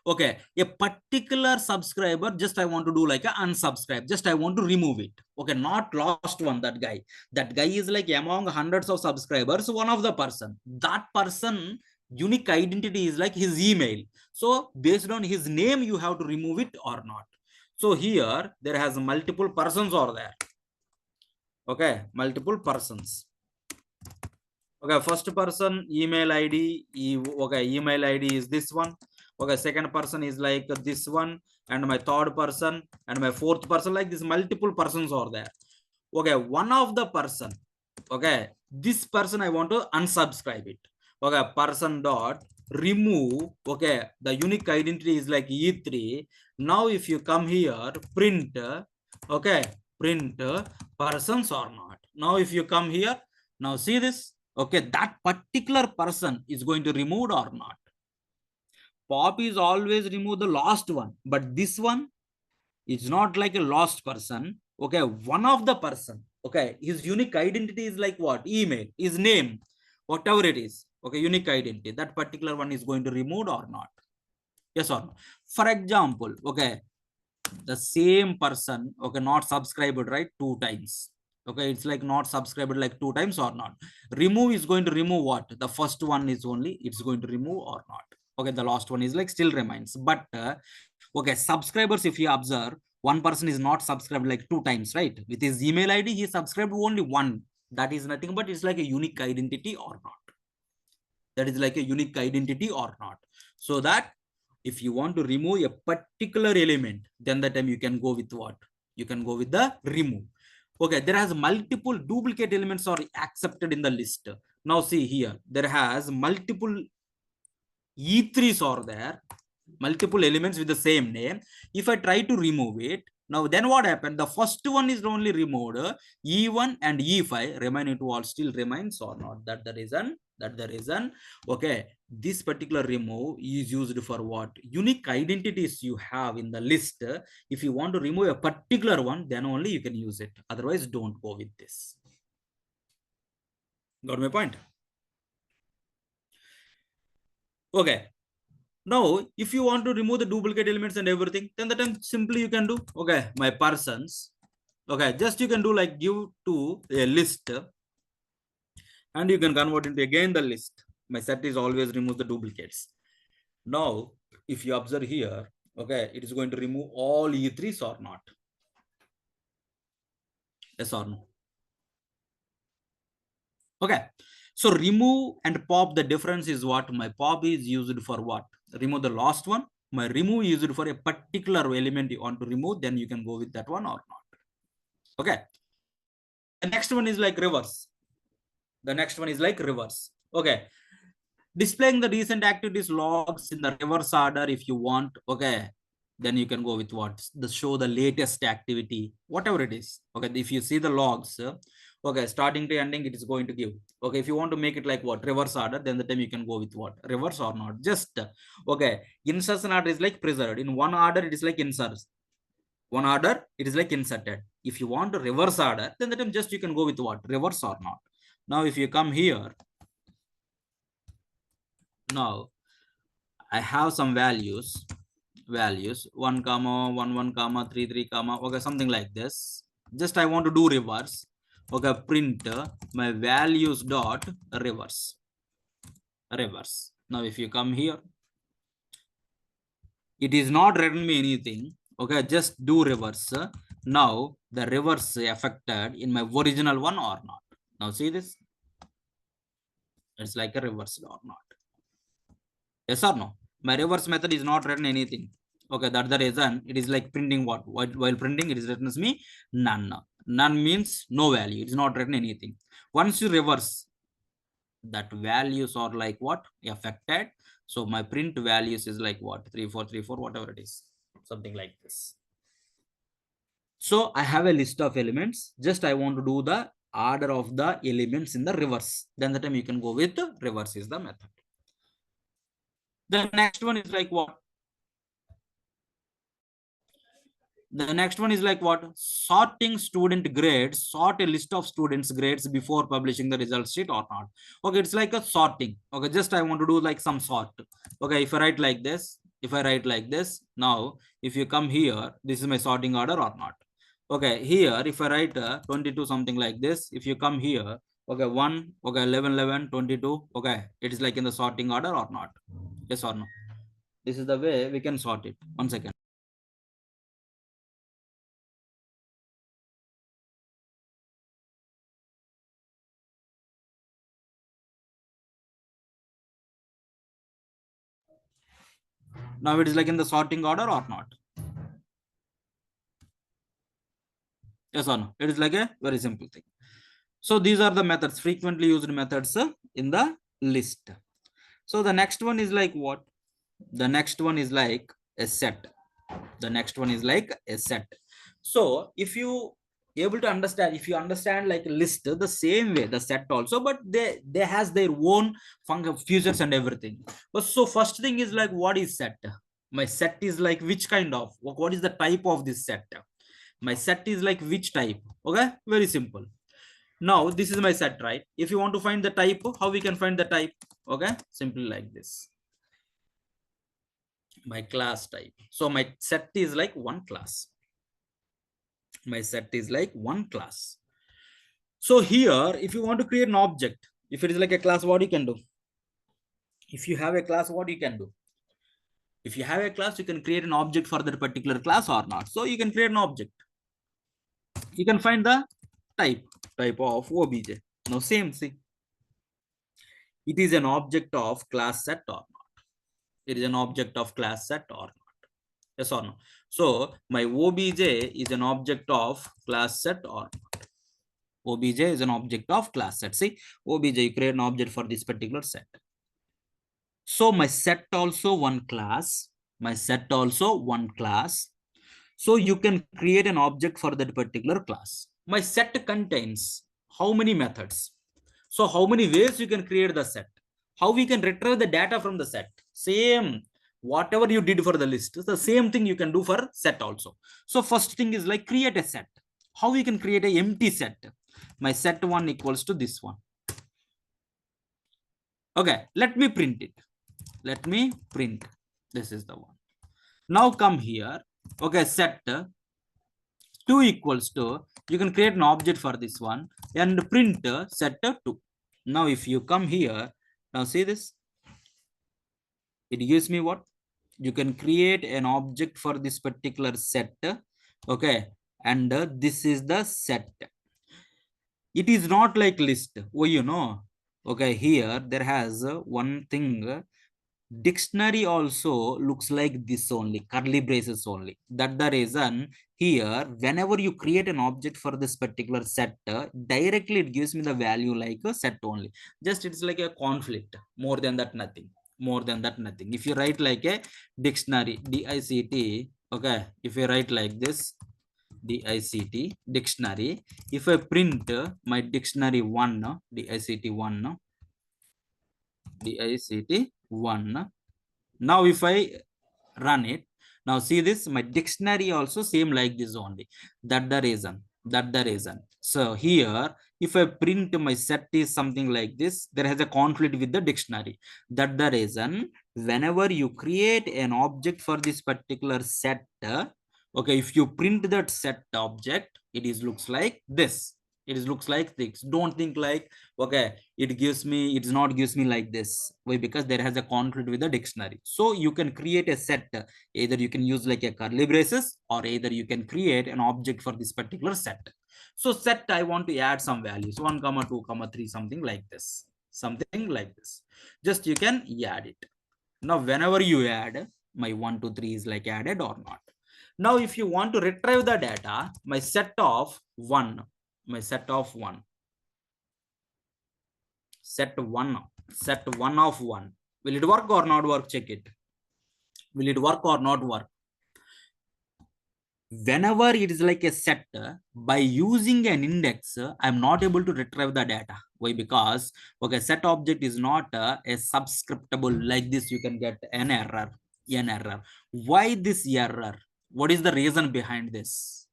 Okay, a particular subscriber, just I want to do like a unsubscribe, just I want to remove it. Okay, not last one, that guy is like among hundreds of subscribers, one of the person, that person unique identity is like his email. So based on his name you have to remove it or not. So here there has multiple persons are there. Okay, multiple persons. Okay, first person email id, okay, email id is this one. Okay, second person is like this one, and my third person and my fourth person, like this multiple persons are there. Okay, one of the person, okay, this person I want to unsubscribe it. Okay, person dot remove. Okay, the unique identity is like e3. Now if you come here, print, okay, print persons or not. Now if you come here, now see this. Okay, that particular person is going to remove or not. Pop is always remove the last one, but this one is not like a lost person. Okay, one of the person. Okay, his unique identity is like what? Email, his name, whatever it is. Okay, unique identity. That particular one is going to remove or not. Yes or no? For example, okay, the same person, okay, not subscribed, right? Two times. Okay, it's like not subscribed like two times or not. Remove is going to remove what? The first one is only, it's going to remove or not. Okay, the last one is like still remains. But okay, subscribers, if you observe, one person is not subscribed like two times, right? With his email ID, he subscribed only one. That is nothing but it's like a unique identity or not. That is like a unique identity or not. So that if you want to remove a particular element, then the time you can go with what? You can go with the remove. Okay, there has multiple duplicate elements are accepted in the list. Now see here, there has multiple E3s are there, multiple elements with the same name. If I try to remove it, now then what happened? The first one is only removed. E1 and E5 remaining two all still remains or not. That the reason. That the reason. Okay, this particular remove is used for what? Unique identities you have in the list. If you want to remove a particular one, then only you can use it. Otherwise, don't go with this. Got my point? Okay. Now, if you want to remove the duplicate elements and everything, then the time simply you can do, okay, my persons. Okay, just you can do like give to a list and you can convert into again the list. My set is always remove the duplicates. Now, if you observe here, okay, it is going to remove all E3s or not. Yes or no? Okay. So remove and pop, the difference is what? My pop is used for what? Remove the last one. My remove is used for a particular element you want to remove, then you can go with that one or not. Okay. The next one is like reverse. The next one is like reverse. Okay. Displaying the recent activities logs in the reverse order if you want. Okay. Then you can go with what? The show the latest activity, whatever it is. Okay. If you see the logs, okay, starting to ending, it is going to give. Okay. If you want to make it like what? Reverse order, then the time you can go with what? Reverse or not. Just, okay. Insertion order is like preserved. In one order, it is like inserts. One order, it is like inserted. If you want to reverse order, then the time just you can go with what? Reverse or not. Now, if you come here, now I have some values 1 comma 1 1 comma 3 3 comma, okay, something like this. Just I want to do reverse. Okay, print my values dot reverse. Now if you come here, It is not written me anything. Okay, just do reverse. Now the reverse affected in my original one or not. Now see this, it's like a reverse or not. Yes or no? My reverse method is not written anything. Okay, that's the reason it is like printing what? While printing, it is written as me none. None means no value. It is not written anything. Once you reverse, that values are like what? Affected. So my print values is like what? 3434, whatever it is. Something like this. So I have a list of elements. Just I want to do the order of the elements in the reverse. Then the time you can go with reverse is the method. The next one is like what? The next one is like what? Sorting student grades. Sort a list of students' grades before publishing the result sheet or not. Okay, it's like a sorting. Okay, just I want to do like some sort. Okay, if I write like this, now if you come here, this is my sorting order or not. Okay, here if I write 22 something like this, if you come here, okay, 1, okay, 11, 11, 22, okay, it is like in the sorting order or not. Yes or no? This is the way we can sort it. 1 second. Now it is like in the sorting order or not. Yes or no? It is like a very simple thing. So these are the methods, frequently used methods in the list. So the next one is like what? The next one is like a set. The next one is like a set. So if you able to understand, if you understand like a list the same way, the set also, but they has their own functions and everything. But so first thing is like, what is set? My set is like which kind of, what is the type of this set? My set is like which type? Okay, very simple. Now this is my set, right? If you want to find the type, how we can find the type? Okay, simply like this, my class type. So my set is like one class. My set is like one class. So here, if you want to create an object, if it is like a class, what you can do? If you have a class, what you can do? If you have a class, you can create an object for that particular class or not. So you can create an object. You can find the type of obj. Now same thing. It is an object of class set or not. It is an object of class set or not. Yes or no? So my obj is an object of class set or not. Obj is an object of class set. See, obj, you create an object for this particular set. So my set also one class. My set also one class. So you can create an object for that particular class. My set contains how many methods? So how many ways you can create the set? How we can retrieve the data from the set? Same, whatever you did for the list, the same thing you can do for set also. So first thing is like create a set. How we can create a empty set? My set one equals to this one. Okay, let me print it. Let me print. This is the one. Now come here. Okay, set 2 equals to, you can create an object for this one and print set 2. Now if you come here, now see this, it gives me what? You can create an object for this particular set. Okay, and this is the set. It is not like list. Oh, you know, okay, here there has one thing. Dictionary also looks like this only, curly braces only. That the reason here, whenever you create an object for this particular set, directly it gives me the value like a set only. Just it's like a conflict. More than that, nothing. More than that, nothing. If you write like a dictionary, DICT, okay, if you write like this, DICT, dictionary, if I print my dictionary 1, DICT 1, DICT 1, now if I run it, now see this, my dictionary also same like this only. That the reason. That the reason. So here, if I print my set is something like this, there has a conflict with the dictionary. That the reason, whenever you create an object for this particular set, okay, if you print that set object, it is looks like this. It is looks like this. Don't think like, okay, it gives me, it's not gives me like this. Why? Because there has a conflict with the dictionary. So you can create a set. Either you can use like a curly braces, or either you can create an object for this particular set. So set, I want to add some values, 1 comma 2 comma 3, something like this, something like this. Just you can add it. Now whenever you add, my 1 2 3 is like added or not. Now if you want to retrieve the data, my set of 1, my set of 1, set 1, set 1 of 1, will it work or not work? Check it. Will it work or not work? Whenever it is like a set, by using an index, I'm not able to retrieve the data. Why? Because, okay, set object is not a subscriptable. Like this you can get an error. Why this error? What is the reason behind this?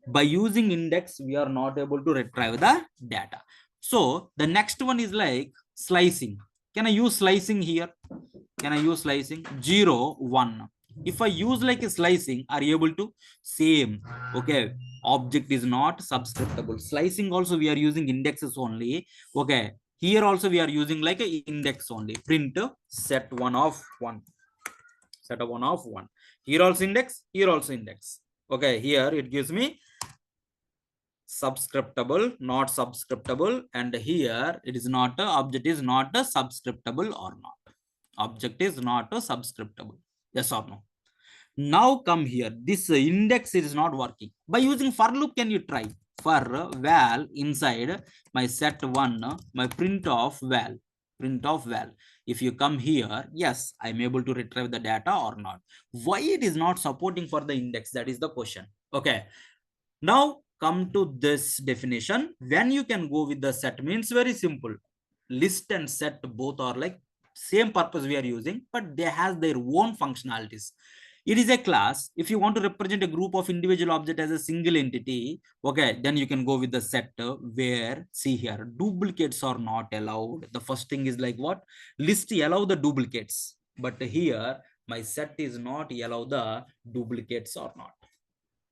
By using index we are not able to retrieve the data. So the next one is like slicing. Can I use slicing here? Can I use slicing? 0 1. If I use like a slicing, are you able to? Same. Okay, object is not subscriptable. Slicing also we are using indexes only. Okay, here also we are using like a index only. Print set 1 of 1, set of 1 of 1. Here also index, here also index. Okay, here it gives me subscriptable, not subscriptable, and here it is not a object is not a subscriptable or not. Object is not a subscriptable. Yes or no? Now come here. This index is not working. By using for loop, can you try? For val inside my set 1, my print of val. Print of val. If you come here, yes, I'm able to retrieve the data or not. Why it is not supporting for the index? That is the question. Okay. Now come to this definition. When you can go with the set means very simple. List and set both are like same purpose we are using, but they have their own functionalities. It is a class. If you want to represent a group of individual object as a single entity, okay, then you can go with the set where, see here, duplicates are not allowed. The first thing is like what? List allow the duplicates. But here, my set is not allow the duplicates or not.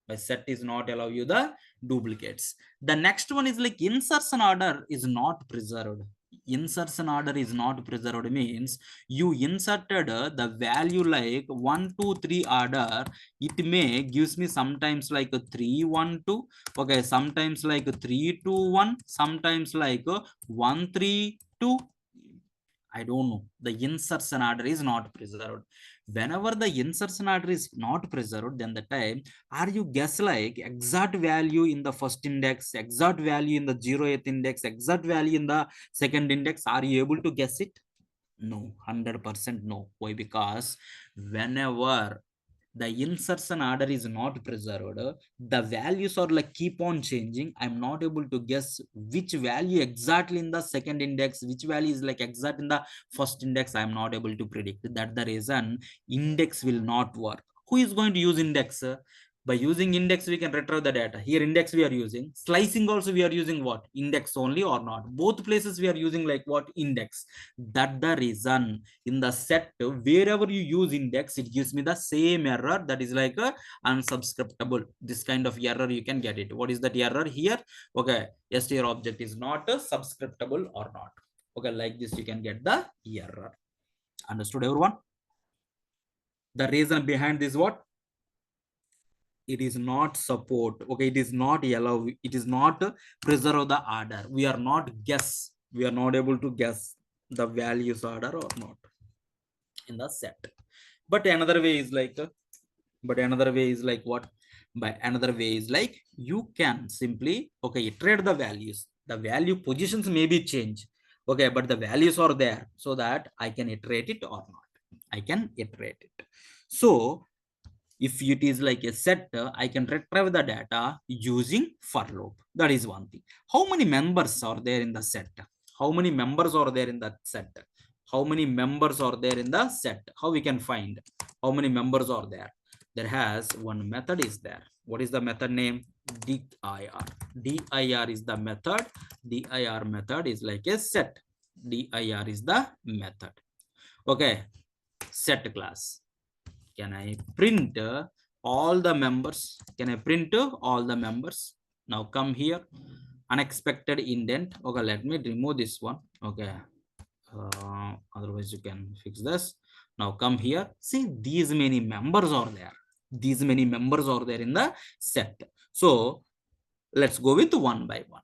My set is not allow you the duplicates. The next one is like insertion order is not preserved. Insertion order is not preserved means you inserted the value like 1 2 3 order. It may gives me sometimes like a 3 1 2. Okay, sometimes like a 3 2 1, sometimes like a 1 3 2. I don't know. The insertion order is not preserved. Whenever the insertion order is not preserved, then the time, are you guess like exact value in the first index, exact value in the 0th index, exact value in the second index? Are you able to guess it? No, 100% no. Why? Because whenever the insertion order is not preserved, the values are like keep on changing. I'm not able to guess which value exactly in the second index, which value is like exact in the first index. I'm not able to predict. That the reason index will not work. Who is going to use index? By using index we can retrieve the data. Here index we are using. Slicing also we are using what? Index only or not? Both places we are using like what? Index. That the reason in the set wherever you use index, it gives me the same error, that is like a unsubscriptable. This kind of error you can get it. What is that error here? Okay, str object is not subscriptable or not. Okay, like this you can get the error. Understood everyone? The reason behind this what? It is not support. Okay, it is not allow, it is not preserve the order. We are not guess, we are not able to guess the values order or not in the set. But another way is like what? By another way is like you can simply, okay, iterate the values. The value positions may be changed, okay, but the values are there, so that I can iterate it or not. I can iterate it. So if it is like a set, I can retrieve the data using for loop. That is one thing. How many members are there in the set? How many members are there in that set? How many members are there in the set? How we can find how many members are there? There has one method is there. What is the method name? dir. Dir is the method. Dir method is like a set. Dir is the method. Okay, set class. Can I print all the members? Can I print all the members? Now come here. unexpected indent. Okay, let me remove this one. Okay, otherwise you can fix this. Now come here, see these many members are there, these many members are there in the set. So let's go with one by one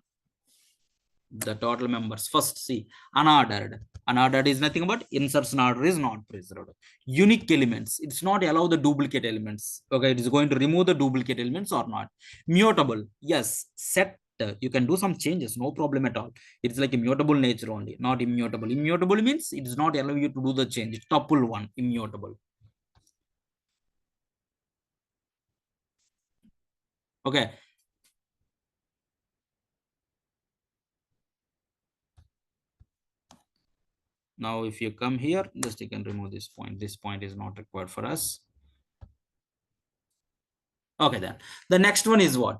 the total members. First, see unordered. Unordered is nothing but insertion order is not preserved. Unique elements, it's not allow the duplicate elements. Okay, it is going to remove the duplicate elements or not. Mutable, yes. Set, you can do some changes, no problem at all. It's like immutable nature only, not immutable. Immutable means it does not allow you to do the change. Tuple one, immutable. Okay, now if you come here, just you can remove this point. This point is not required for us. Okay, then the next one is what?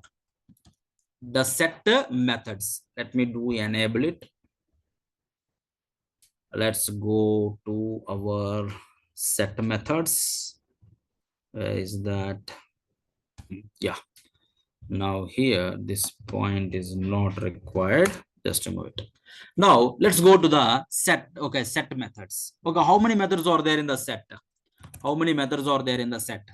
The set methods. Let me do enable it. Let's go to our set methods. Where is that? Yeah. Now here, this point is not required. Just remove it. Now let's go to the set. Okay, set methods. Okay, how many methods are there in the set? How many methods are there in the set?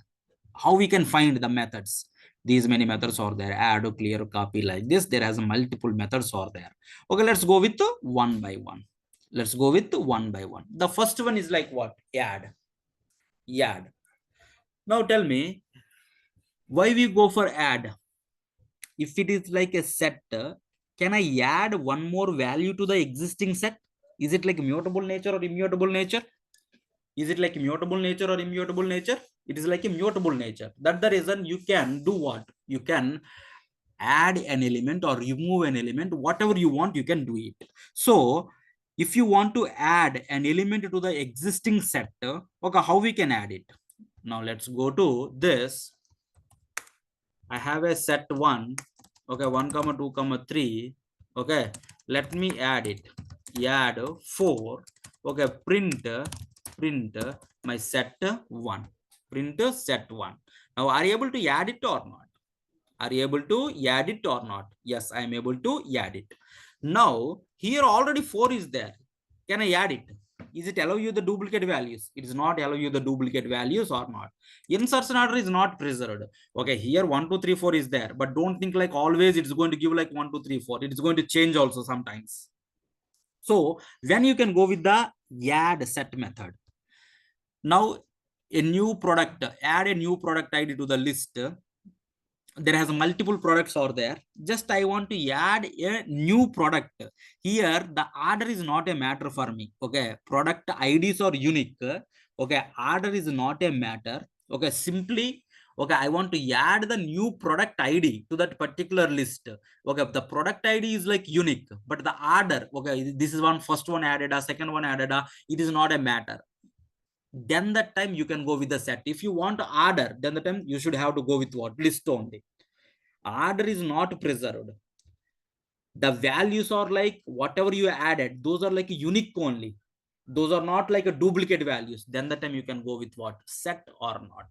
How we can find the methods? These many methods are there. Add, clear, copy, like this. There has multiple methods are there. Okay, let's go with one by one. Let's go with one by one. The first one is like what? Add. Add. Now tell me, why we go for add? If it is like a set, can I add one more value to the existing set? Is it like mutable nature or immutable nature? Is it like immutable nature or immutable nature? It is like a mutable nature. That's the reason you can do what? You can add an element or remove an element, whatever you want, you can do it. So if you want to add an element to the existing set, okay, how we can add it? Now let's go to this. I have a set 1, okay, 1 comma 2 comma 3. Okay, let me add it. Add 4. Okay, print my set 1. Print set 1. Now are you able to add it or not? Are you able to add it or not? Yes, I am able to add it. Now here already 4 is there. Can I add it? Is it allow you the duplicate values? It is not allow you the duplicate values or not. Insertion order is not preserved. Okay, here 1 2 3 4 is there, but don't think like always it's going to give like 1 2 3 4. It is going to change also sometimes. So then you can go with the add set method. Now a new product, add a new product ID to the list. There has multiple products are there. Just I want to add a new product. Here the order is not a matter for me. Okay, product IDs are unique. Okay, order is not a matter. Okay, simply, okay, I want to add the new product ID to that particular list. Okay, the product ID is like unique, but the order, okay, this is one, first one added, a second one added, it is not a matter. Then that time you can go with the set. If you want to order, then the time you should have to go with what? List only. Order is not preserved. The values are like whatever you added, those are like unique only. Those are not like a duplicate values. Then the time you can go with what? Set or not.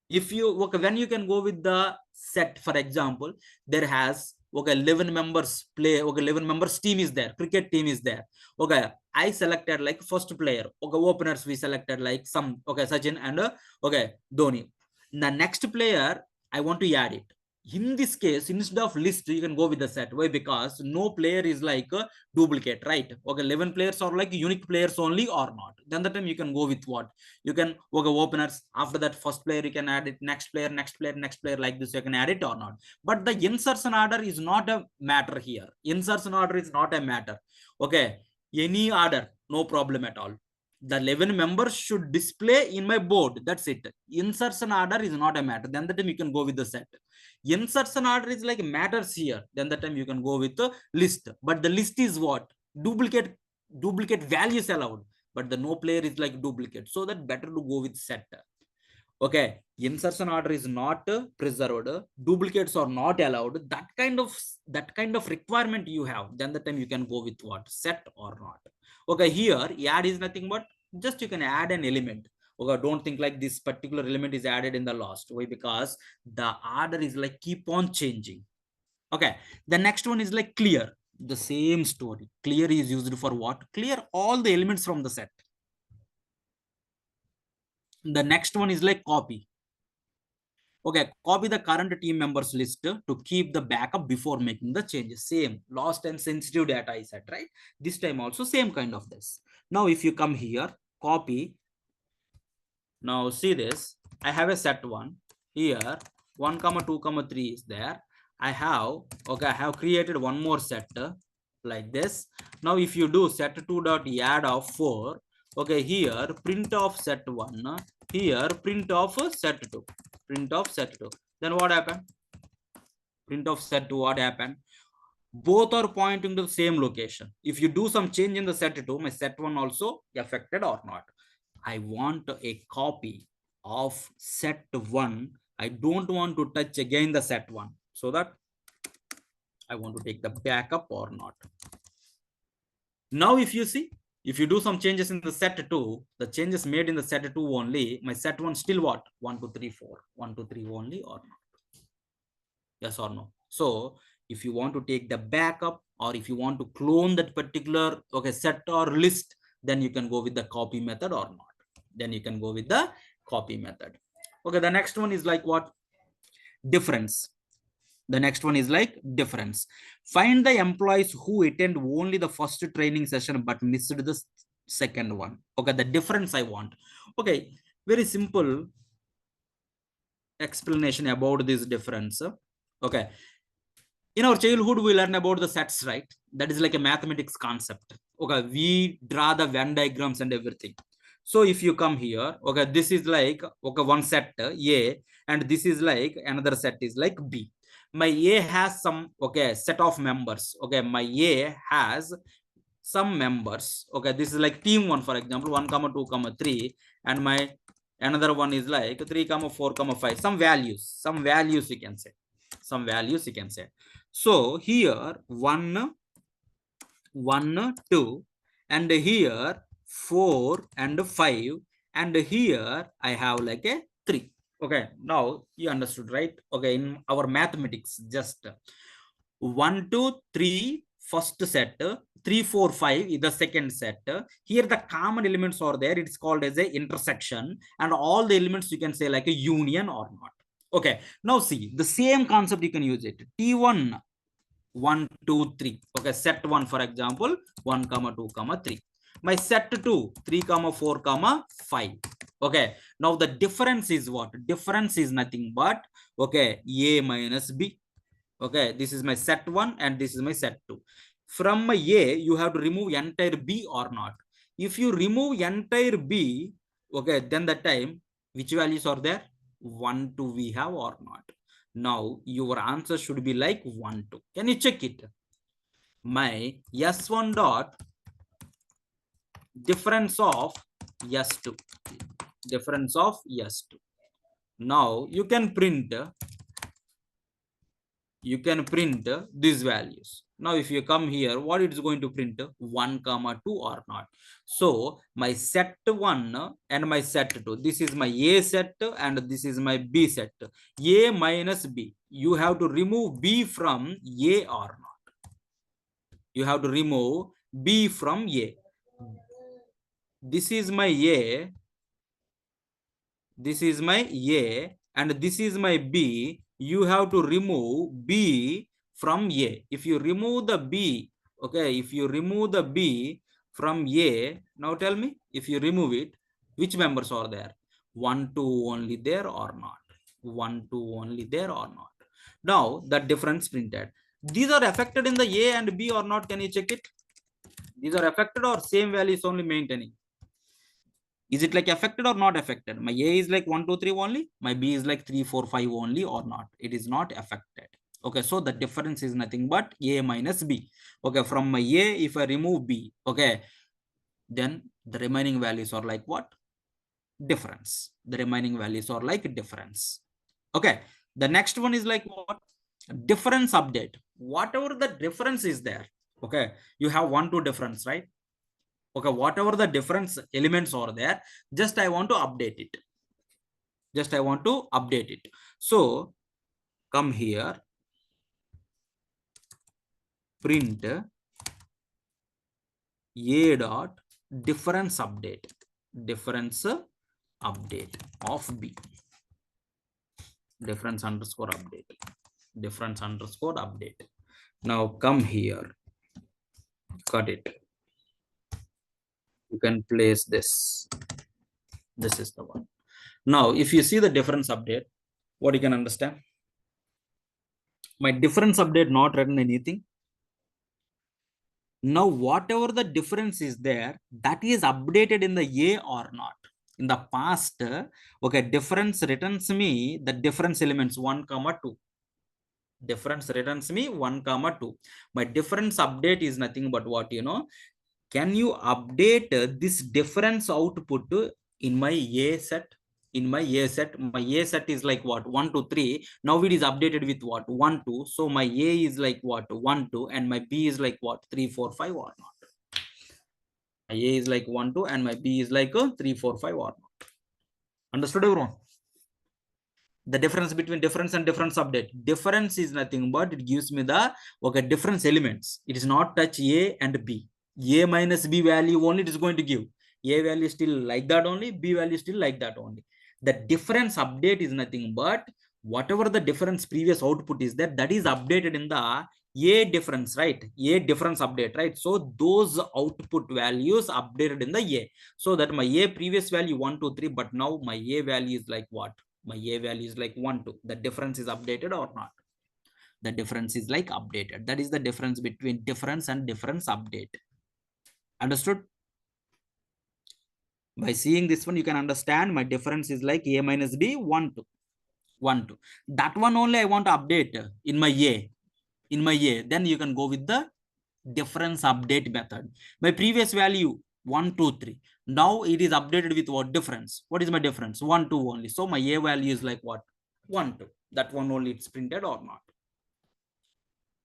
If you, okay, when you can go with the set, for example, there has, okay, 11 members play, okay, 11 members team is there, cricket team is there. Okay, I selected like first player, okay, openers we selected like some, okay, Sachin and okay, Dhoni. The next player I want to add it. In this case, instead of list, you can go with the set. Why? Because no player is like a duplicate, right? Okay, 11 players are like unique players only or not. Then the time you can go with what? You can, okay, openers. After that, first player you can add it, next player, next player, next player, like this you can add it or not. But the insertion order is not a matter here. Insertion order is not a matter. Okay, any order, no problem at all. The 11 members should display in my board. That's it. Insertion order is not a matter. Then the time you can go with the set. Insertion order is like matters here. Then the time you can go with the list. But the list is what? Duplicate values allowed. But the no player is like duplicate. So that better to go with set. Okay, insertion order is not preserved. Duplicates are not allowed. That kind of requirement you have. Then the time you can go with what? Set or not. Okay, here add is nothing but just you can add an element. Okay, don't think like this particular element is added in the last way, because the order is like keep on changing. Okay, the next one is like clear. The same story. Clear is used for what? Clear all the elements from the set. The next one is like copy. Okay, copy the current team members list to keep the backup before making the changes. Same, lost and sensitive data I said, right? This time also same kind of this. Now, if you come here, copy. Now see this, I have a set one here, 1 comma 2 comma 3 is there. I have, okay, I have created one more set like this. Now if you do set 2 dot add of 4, okay, here print of set 1, here print of set 2, print of set 2. Then what happened? Print of set 2, what happened? Both are pointing to the same location. If you do some change in the set 2, my set 1 also affected or not. I want a copy of set 1. I don't want to touch again the set 1, so that I want to take the backup or not. Now if you see, if you do some changes in the set 2, the changes made in the set 2 only, my set 1 still what? 1 2 3 4, 1 2 3 only or not? Yes or no? So if you want to take the backup, or if you want to clone that particular, okay, set or list, then you can go with the copy method or not. Then you can go with the copy method. Okay, the next one is like what? Difference. The next one is like difference. Find the employees who attend only the first training session but missed the second one. Okay, the difference I want. Okay, very simple explanation about this difference. Okay, in our childhood we learn about the sets, right? That is like a mathematics concept. Okay, we draw the Venn diagrams and everything. So if you come here, okay, this is like, okay, one set A, and this is like another set is like B. My A has some, okay, set of members. Okay, my A has some members. Okay, this is like team 1, for example, 1 comma 2 comma 3, and my another one is like 3 comma 4 comma 5, some values you can say, some values you can say. So here 1 1 2, and here 4 and 5, and here I have like a 3. Okay, now you understood, right? Okay, in our mathematics, just 1 2 3 first set, 3 4 5 is the second set. Here the common elements are there, it's called as a intersection, and all the elements you can say like a union or not. Okay, now see the same concept, you can use it. T1 1 2 3. Okay, set 1, for example, 1 comma 2 comma 3. My set 2 3 comma 4 comma 5. Okay, now the difference is what? Difference is nothing but, okay, A minus B. Okay, this is my set 1 and this is my set 2. From my A, you have to remove entire B or not. If you remove entire B, okay, then the time, which values are there? 1 2 we have or not? Now your answer should be like 1 2. Can you check it? My S1 dot difference of S2, difference of S2. Now you can print these values. Now if you come here, what it is going to print? 1 comma 2 or not? So my set 1 and my set 2, this is my A set and this is my B set. A minus B, you have to remove B from A or not? You have to remove B from A. This is my A, this is my A, and this is my B. You have to remove B from A. If you remove the B, okay, if you remove the B from A, now tell me, if you remove it, which members are there? 1 2 only there or not? 1 2 only there or not? Now the difference printed. These are affected in the A and B or not? Can you check it? These are affected or same values only maintaining? Is it like affected or not affected? My A is like 1 2 3 only, my B is like 3 4 5 only or not? It is not affected. Okay, so the difference is nothing but A minus B. Okay, from my A, if I remove B, okay, then the remaining values are like what? Difference. The remaining values are like difference. Okay, the next one is like what? Difference update. Whatever the difference is there, okay, you have 1 2 difference, right? Okay, whatever the difference elements are there, just I want to update it. Just I want to update it. So come here. print a dot difference update, difference update of b, difference underscore update, difference underscore update. Now come here, cut it. You can place this. This is the one. Now, if you see the difference update, what you can understand? My difference update not written anything. Now, whatever the difference is there, that is updated in the A or not. In the past, okay, difference returns me the difference elements 1, comma 2. Difference returns me 1, comma 2. My difference update is nothing but what, can you update this difference output in my A set? In my A set, my A set is like what? 1, 2, 3. Now it is updated with what? 1, 2. So my A is like what? 1, 2. And my B is like what? 3, 4, 5 or not? My A is like 1, 2. And my B is like 3, 4, 5 or not? Understood, everyone? The difference between difference and difference update. Difference is nothing but it gives me the okay difference elements. It is not touch A and B. A minus B value only it is going to give. A value still like that only, B value still like that only. The difference update is nothing but whatever the difference previous output is that is updated in the A difference, right? A difference update, right? So those output values updated in the A. So that my A previous value 1, 2, 3, but now my A value is like what? My A value is like 1, 2. The difference is updated or not? The difference is like updated. That is the difference between difference and difference update. Understood? By seeing this one, you can understand my difference is like A minus B, 1, 2. 1, 2. That one only I want to update in my A. In my A. Then you can go with the difference update method. My previous value 1, 2, 3. Now it is updated with what difference? What is my difference? 1, 2 only. So my A value is like what? 1, 2. That one only it's printed or not.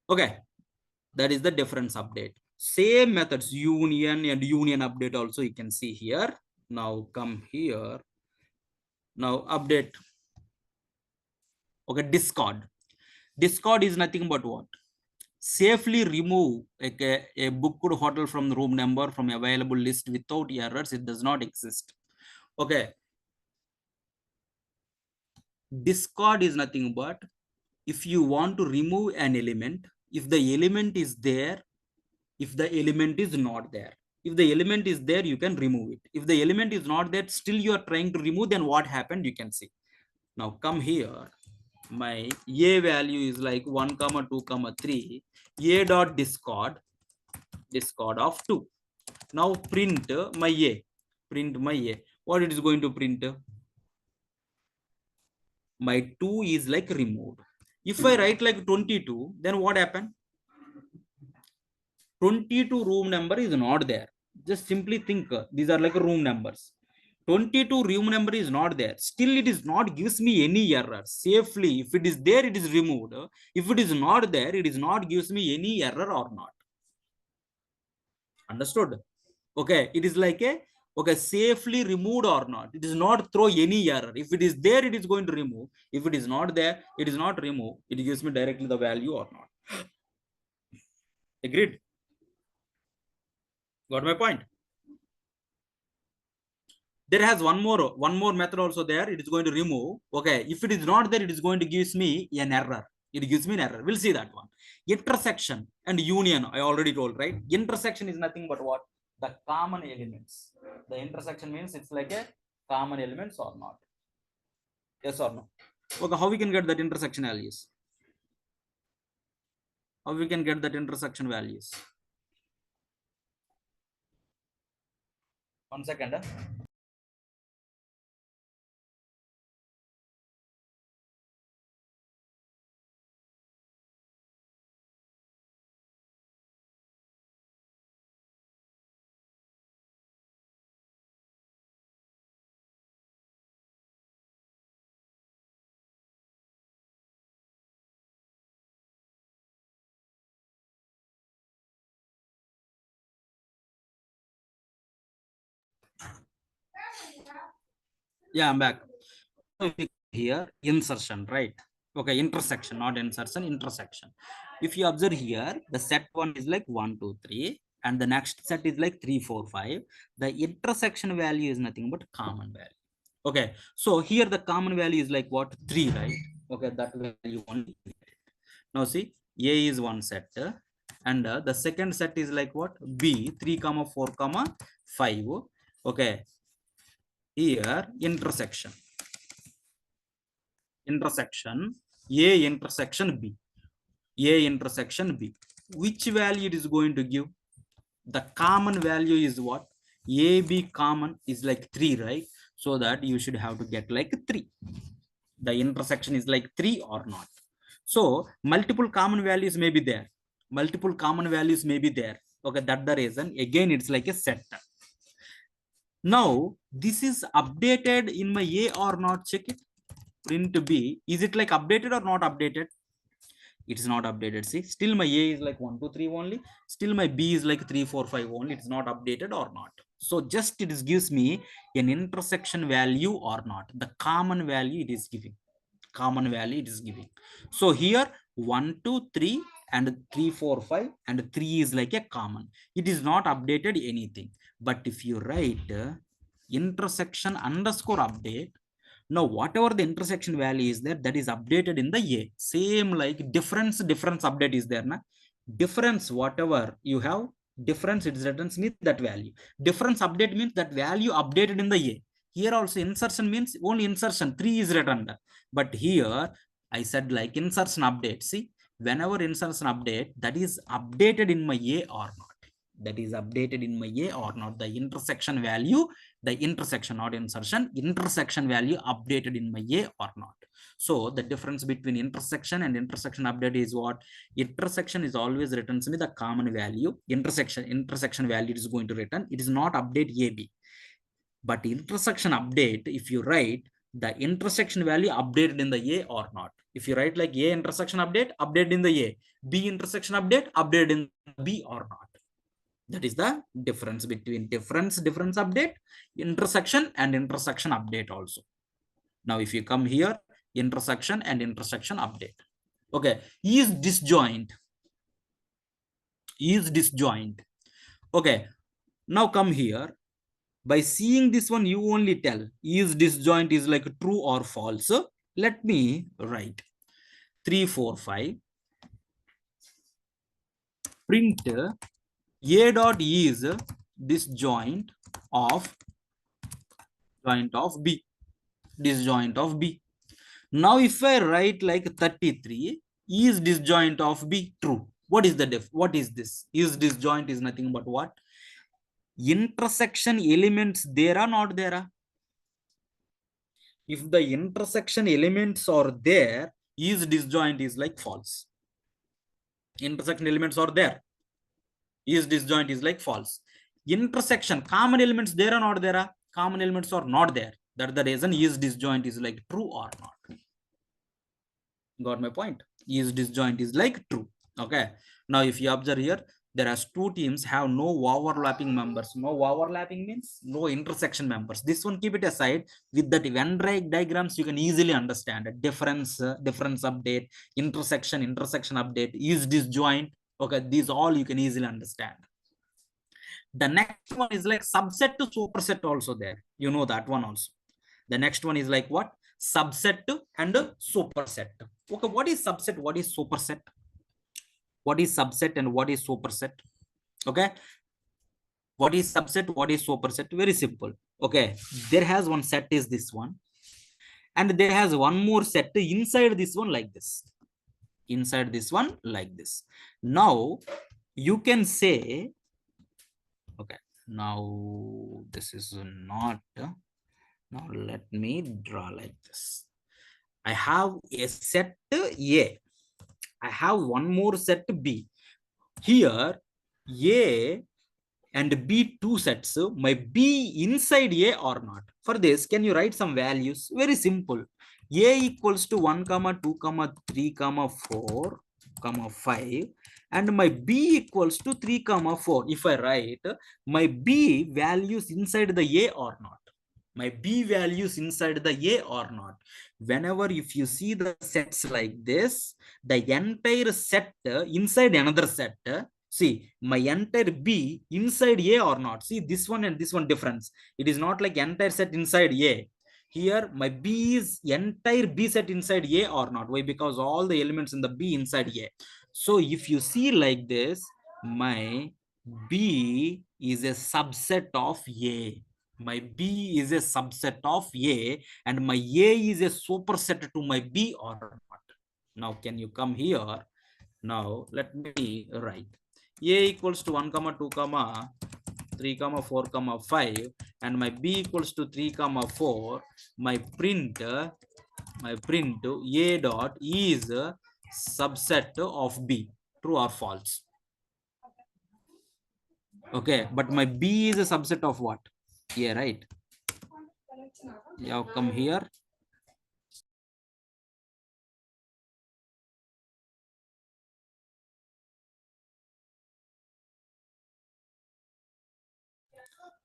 Okay. That is the difference update. Same methods, union and union update also you can see here. Now come here. Now update. Okay, discard. Discard is nothing but what? Safely remove a booked hotel from the room number from available list without errors. It does not exist. Okay. Discard is nothing but if you want to remove an element, if the element is there, if the element is not there. If the element is there, you can remove it. If the element is not there, still you are trying to remove, then what happened, you can see. Now come here. My A value is like 1, comma 2, comma 3. A dot discard, discard of 2. Now print my A. Print my A. What it is going to print? My 2 is like removed. If I write like 22, then what happened? 22 room number is not there. Just simply think these are like room numbers. 22 room number is not there. Still it is not gives me any error. Safely, if it is there, it is removed. If it is not there, it is not gives me any error or not. Understood? Okay, it is like a okay safely removed or not. It is not throw any error. If it is there, it is going to remove. If it is not there, it is not remove. It gives me directly the value or not. Agreed? Got my point? There has one more method also there. It is going to remove. Okay, if it is not there, it is going to gives me an error. It gives me an error. We'll see that one. Intersection and union, I already told, right? Intersection is nothing but what? The common elements. The intersection means it's like a common elements or not. Yes or no? Okay, how we can get that intersection values? How we can get that intersection values? 1 second. Yeah, I'm back. So here insertion, right? Okay, intersection, not insertion, intersection. If you observe here, the set one is like 1 2 3, and the next set is like 3 4 5. The intersection value is nothing but common value. Okay, so here the common value is like what? 3, right? Okay, that value only. Now see, A is one set, and the second set is like what? B, 3 comma 4 comma 5. Okay, here intersection A intersection B. A intersection B. Which value it is going to give? The common value is what? AB common is like 3, right? So that you should have to get like 3. The intersection is like 3 or not. So multiple common values may be there. Multiple common values may be there. Okay, that's the reason. Again, it's like a set. Now, this is updated in my A or not? Check it. Print B. Is it like updated or not updated? It is not updated. See, still my A is like 1 2 3 only. Still my B is like 3 4 5 only. It's not updated or not. So just it is gives me an intersection value or not. The common value it is giving. Common value it is giving. So here 1 2 3 and 3 4 5 and 3 is like a common. It is not updated anything. But if you write intersection underscore update, now whatever the intersection value is there, that is updated in the A. Same like difference update is there. Na? Difference whatever you have, difference it returns me that value. Difference update means that value updated in the A. Here also insertion means only insertion 3 is returned. But here I said like insertion update. See, whenever insertion update, that is updated in my A or not. That is updated in my A or not. The intersection value, the intersection, not insertion, intersection value updated in my A or not. So the difference between intersection and intersection update is what? Intersection is always returns me the common value. Intersection value is going to return. It is not update AB. But intersection update, if you write the intersection value updated in the A or not. If you write like A intersection update, update in the A. B intersection update, update in B or not. That is the difference between difference update, intersection and intersection update also. Now, if you come here, intersection and intersection update. Okay, is disjoint. Is disjoint. Okay, now come here. By seeing this one, you only tell is disjoint is like true or false. Let me write 3 4 5. Print A dot is disjoint of B. Disjoint of B. Now, if I write like 33, is disjoint of B true? What is the what is this? Is disjoint is nothing but what? Intersection elements there are not there. If the intersection elements are there, is disjoint is like false. Intersection elements are there. Is disjoint is like false. Intersection, common elements there are not there. Common elements are not there. That's the reason is disjoint is like true or not. Got my point? Is disjoint is like true. Okay. Now, if you observe here, there are two teams have no overlapping members. No overlapping means no intersection members. This one keep it aside. With that Venn diagrams, you can easily understand a difference update, intersection update, is disjoint. Okay, these all you can easily understand. The next one is like subset to superset also there. You know that one also. The next one is like what? Subset and superset. Okay, what is subset? What is superset? What is subset and what is superset? Okay, what is subset? What is superset? Very simple. Okay, there has one set is this one, and there has one more set inside this one like this. Inside this one like this. Now you can say, okay, now this is not. Now let me draw like this. I have a set A. I have one more set B. Here, A and B two sets. My B inside A or not? For this, can you write some values? Very simple. A equals to 1, 2, 3, 4, 5. And my B equals to 3, 4. If I write my B values inside the A or not? My B values inside the A or not. Whenever if you see the sets like this, the entire set inside another set, see my entire B inside A or not. See this one and this one difference. It is not like entire set inside A. Here my B is entire B set inside A or not. Why? Because all the elements in the B inside A. So if you see like this, my B is a subset of A. My B is a subset of A, and my A is a superset to my B or not. Now, can you come here? Now, let me write. A equals to 1, 2, 3, 4, 5, and my B equals to 3, 4. My print A dot is a subset of B. True or false? Okay, but my B is a subset of what? Yeah, right. Yeah, come here.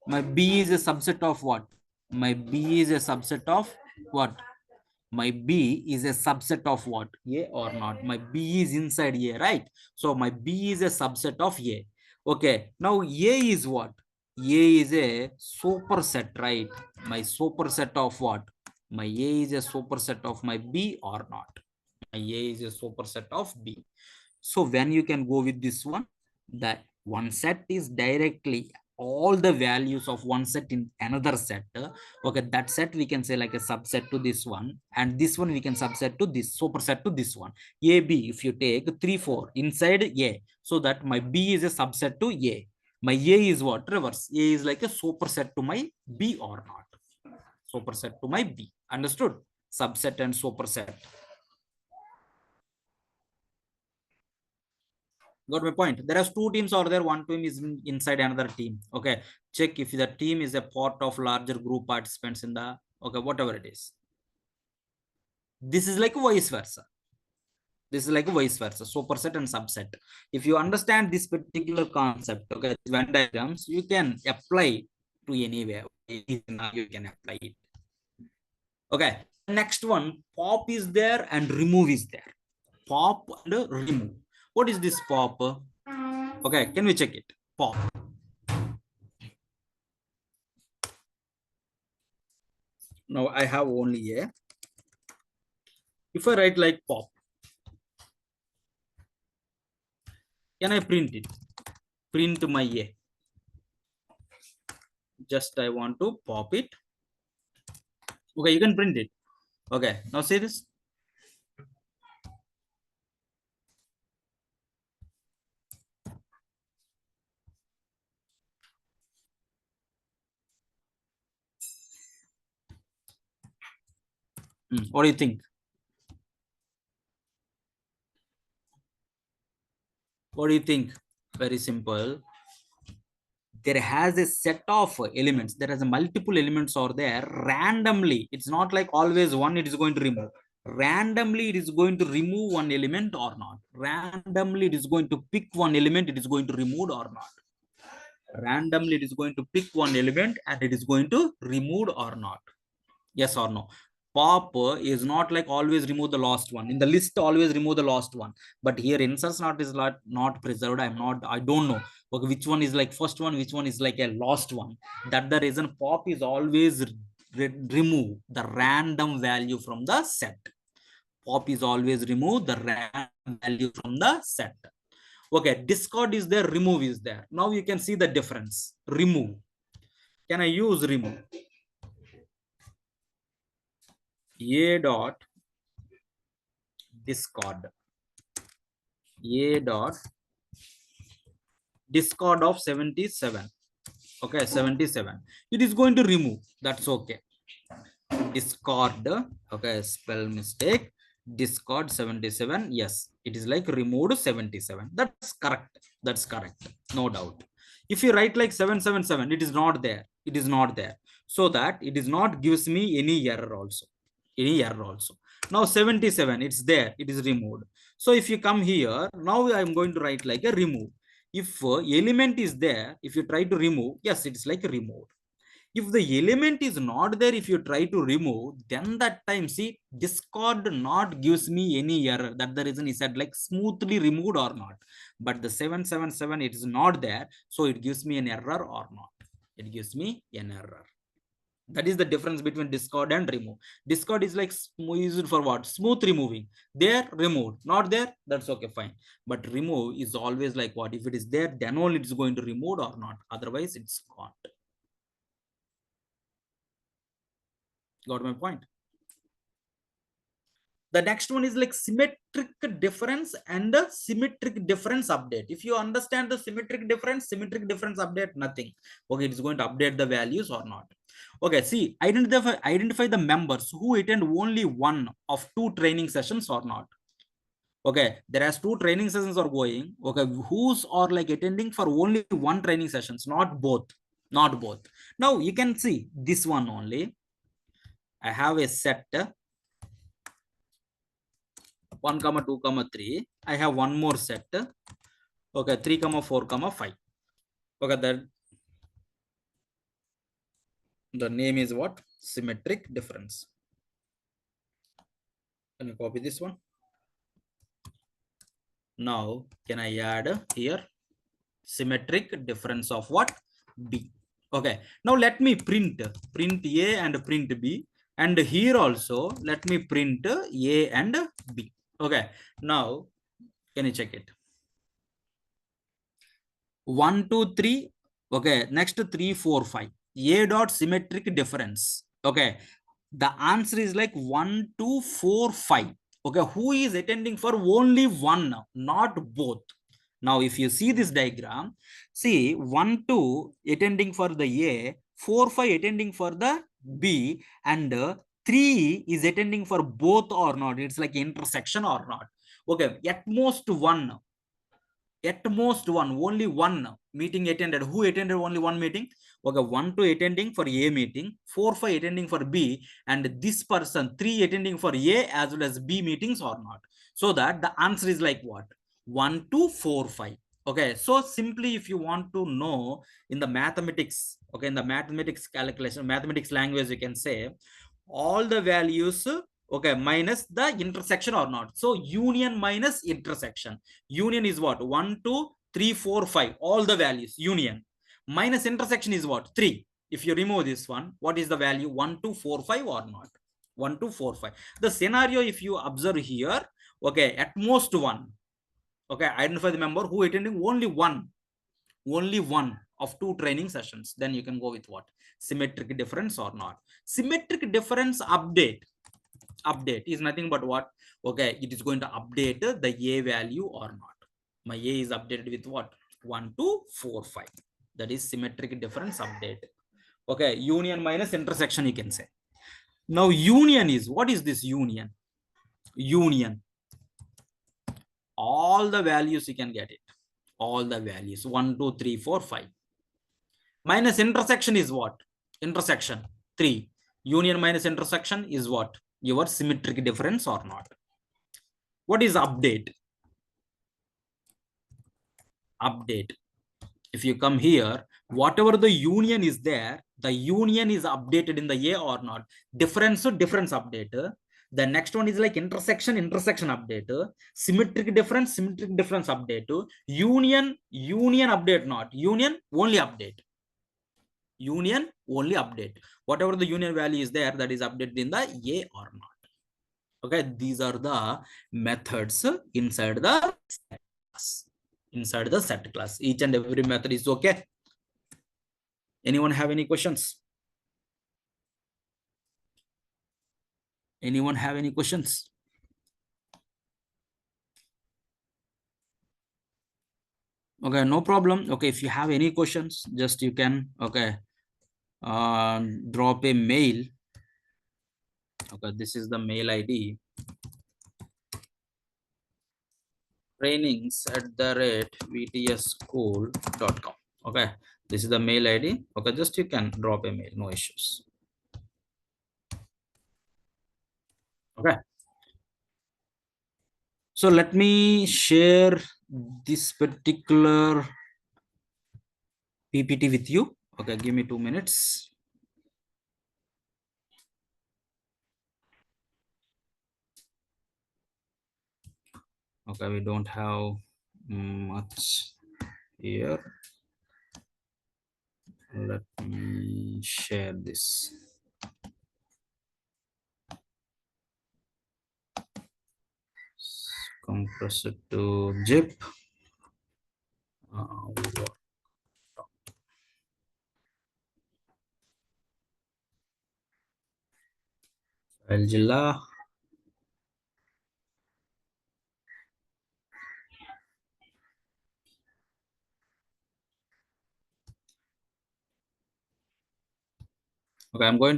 My B is a subset of what? My B is a subset of what? My B is a subset of what? A or not? My B is inside A, right? So my B is a subset of A. Okay, now A is what? A is a superset, right? My superset of what? My A is a superset of my B or not? My A is a superset of B. So when you can go with this one, that one set is directly all the values of one set in another set. Okay, that set we can say like a subset to this one, and this one we can subset to this superset to this one. A B, if you take 3 4 inside A, so that my B is a subset to A. My A is what? Reverse. A is like a superset to my B or not? Superset to my B. Understood? Subset and superset. Got my point? There are two teams or there, one team is inside another team. Okay, check if the team is a part of larger group participants in the, okay, whatever it is. This is like vice versa. This is like vice versa, superset and subset. If you understand this particular concept, okay, Venn diagrams, you can apply to anywhere. You can apply it. Okay, next one, pop is there and remove is there. Pop and remove. What is this pop? Okay, can we check it? Pop. Now I have only A. If I write like pop, can I print it? Print my A. Just I want to pop it. Okay, you can print it. Okay, now see this. What do you think? What do you think? Very simple. There has a set of elements. There is a multiple elements are there randomly. It's not like always one it is going to remove. Randomly it is going to remove one element or not. Randomly it is going to pick one element it is going to remove or not. Randomly it is going to pick one element and it is going to remove or not. Yes or no? Pop is not like always remove the last one. In the list, always remove the last one. But here inserts not is not preserved. I don't know. Okay, which one is like first one, which one is like a last one. That the reason pop is always remove the random value from the set. Pop is always remove the random value from the set. Okay, discard is there, remove is there. Now you can see the difference. Remove. Can I use remove? A dot discard. A dot discard of 77. Okay, 77. It is going to remove. That's okay. Discard. Okay, spell mistake. Discard 77. Yes, it is like removed 77. That's correct. That's correct. No doubt. If you write like 777, it is not there. It is not there. So that it is not gives me any error also. Any error also. Now 77, it's there. It is removed. So if you come here, now I'm going to write like a remove. If element is there, if you try to remove, yes, it's like removed. If the element is not there, if you try to remove, then that time, see, discard not gives me any error. That the reason he said like smoothly removed or not. But the 777, it is not there. So it gives me an error or not. It gives me an error. That is the difference between discard and remove. Discard is like used for what? Smooth removing. There, removed. Not there, that's okay, fine. But remove is always like what? If it is there, then only it's going to remove or not. Otherwise, it's gone. Got my point? The next one is like symmetric difference and a symmetric difference update. If you understand the symmetric difference update, nothing. Okay, it's going to update the values or not. Okay, see, identify the members who attend only one of two training sessions or not. Okay, there has two training sessions are going. Okay, who's are like attending for only one training sessions, not both. Not both. Now you can see this one only. I have a set 1 comma 2 comma 3. I have one more set. Okay, 3 comma 4 comma 5. Okay, that the name is what? Symmetric difference. Can you copy this one? Now can I add here symmetric difference of what? B. Okay, now let me print A and print B, and here also let me print A and B. Okay, now can you check it? 1 2 3. Okay, next 3 4 5. A dot symmetric difference. Okay, the answer is like 1 2 4 5. Okay, who is attending for only one, not both? Now if you see this diagram, see 1 2 attending for the A, 4 5 attending for the B, and 3 is attending for both or not. It's like intersection or not. Okay, at most one, only one meeting attended. Who attended only one meeting? Okay, 1 2 attending for A meeting, 4 5 attending for B, and this person 3 attending for A as well as B meetings or not. So that the answer is like what? 1 2 4 5. Okay, so simply if you want to know in the mathematics, okay, in the mathematics calculation, mathematics language, you can say all the values, okay, minus the intersection or not. So union minus intersection. Union is what? 1 2 3 4 5, all the values union, minus intersection is what? 3. If you remove this one, what is the value? 1 2 4 5 or not? 1 2 4 5. The scenario, if you observe here, okay, at most one. Okay, identify the member who attending only one of two training sessions. Then you can go with what? Symmetric difference or not. Symmetric difference update is nothing but what? Okay, it is going to update the A value or not. My A is updated with what? 1 2 4 5. That is symmetric difference update. Okay, union minus intersection, you can say. Now union is, what is this union? Union, all the values you can get it, all the values 1 2 3 4 5. Minus intersection is what? Intersection 3. Union minus intersection is what? Your symmetric difference or not. What is update? Update, if you come here, whatever the union is there, the union is updated in the A or not. Difference update. The next one is like intersection update. Symmetric difference update. Union update, not union only update. Union only update. Whatever the union value is there, that is updated in the A or not. Okay, these are the methods inside the class. Inside the set class, each and every method is okay. Anyone have any questions? Anyone have any questions? Okay, no problem. Okay, if you have any questions, just you can, okay, drop a mail. Okay, this is the mail ID, trainings@vtsschool.com. Okay, this is the mail ID. Okay, just you can drop a mail, no issues. Okay, so let me share this particular PPT with you. Okay, give me 2 minutes. Okay, we don't have much here. Let me share this. Compress it to zip. Uh, Algilla. Okay, I'm going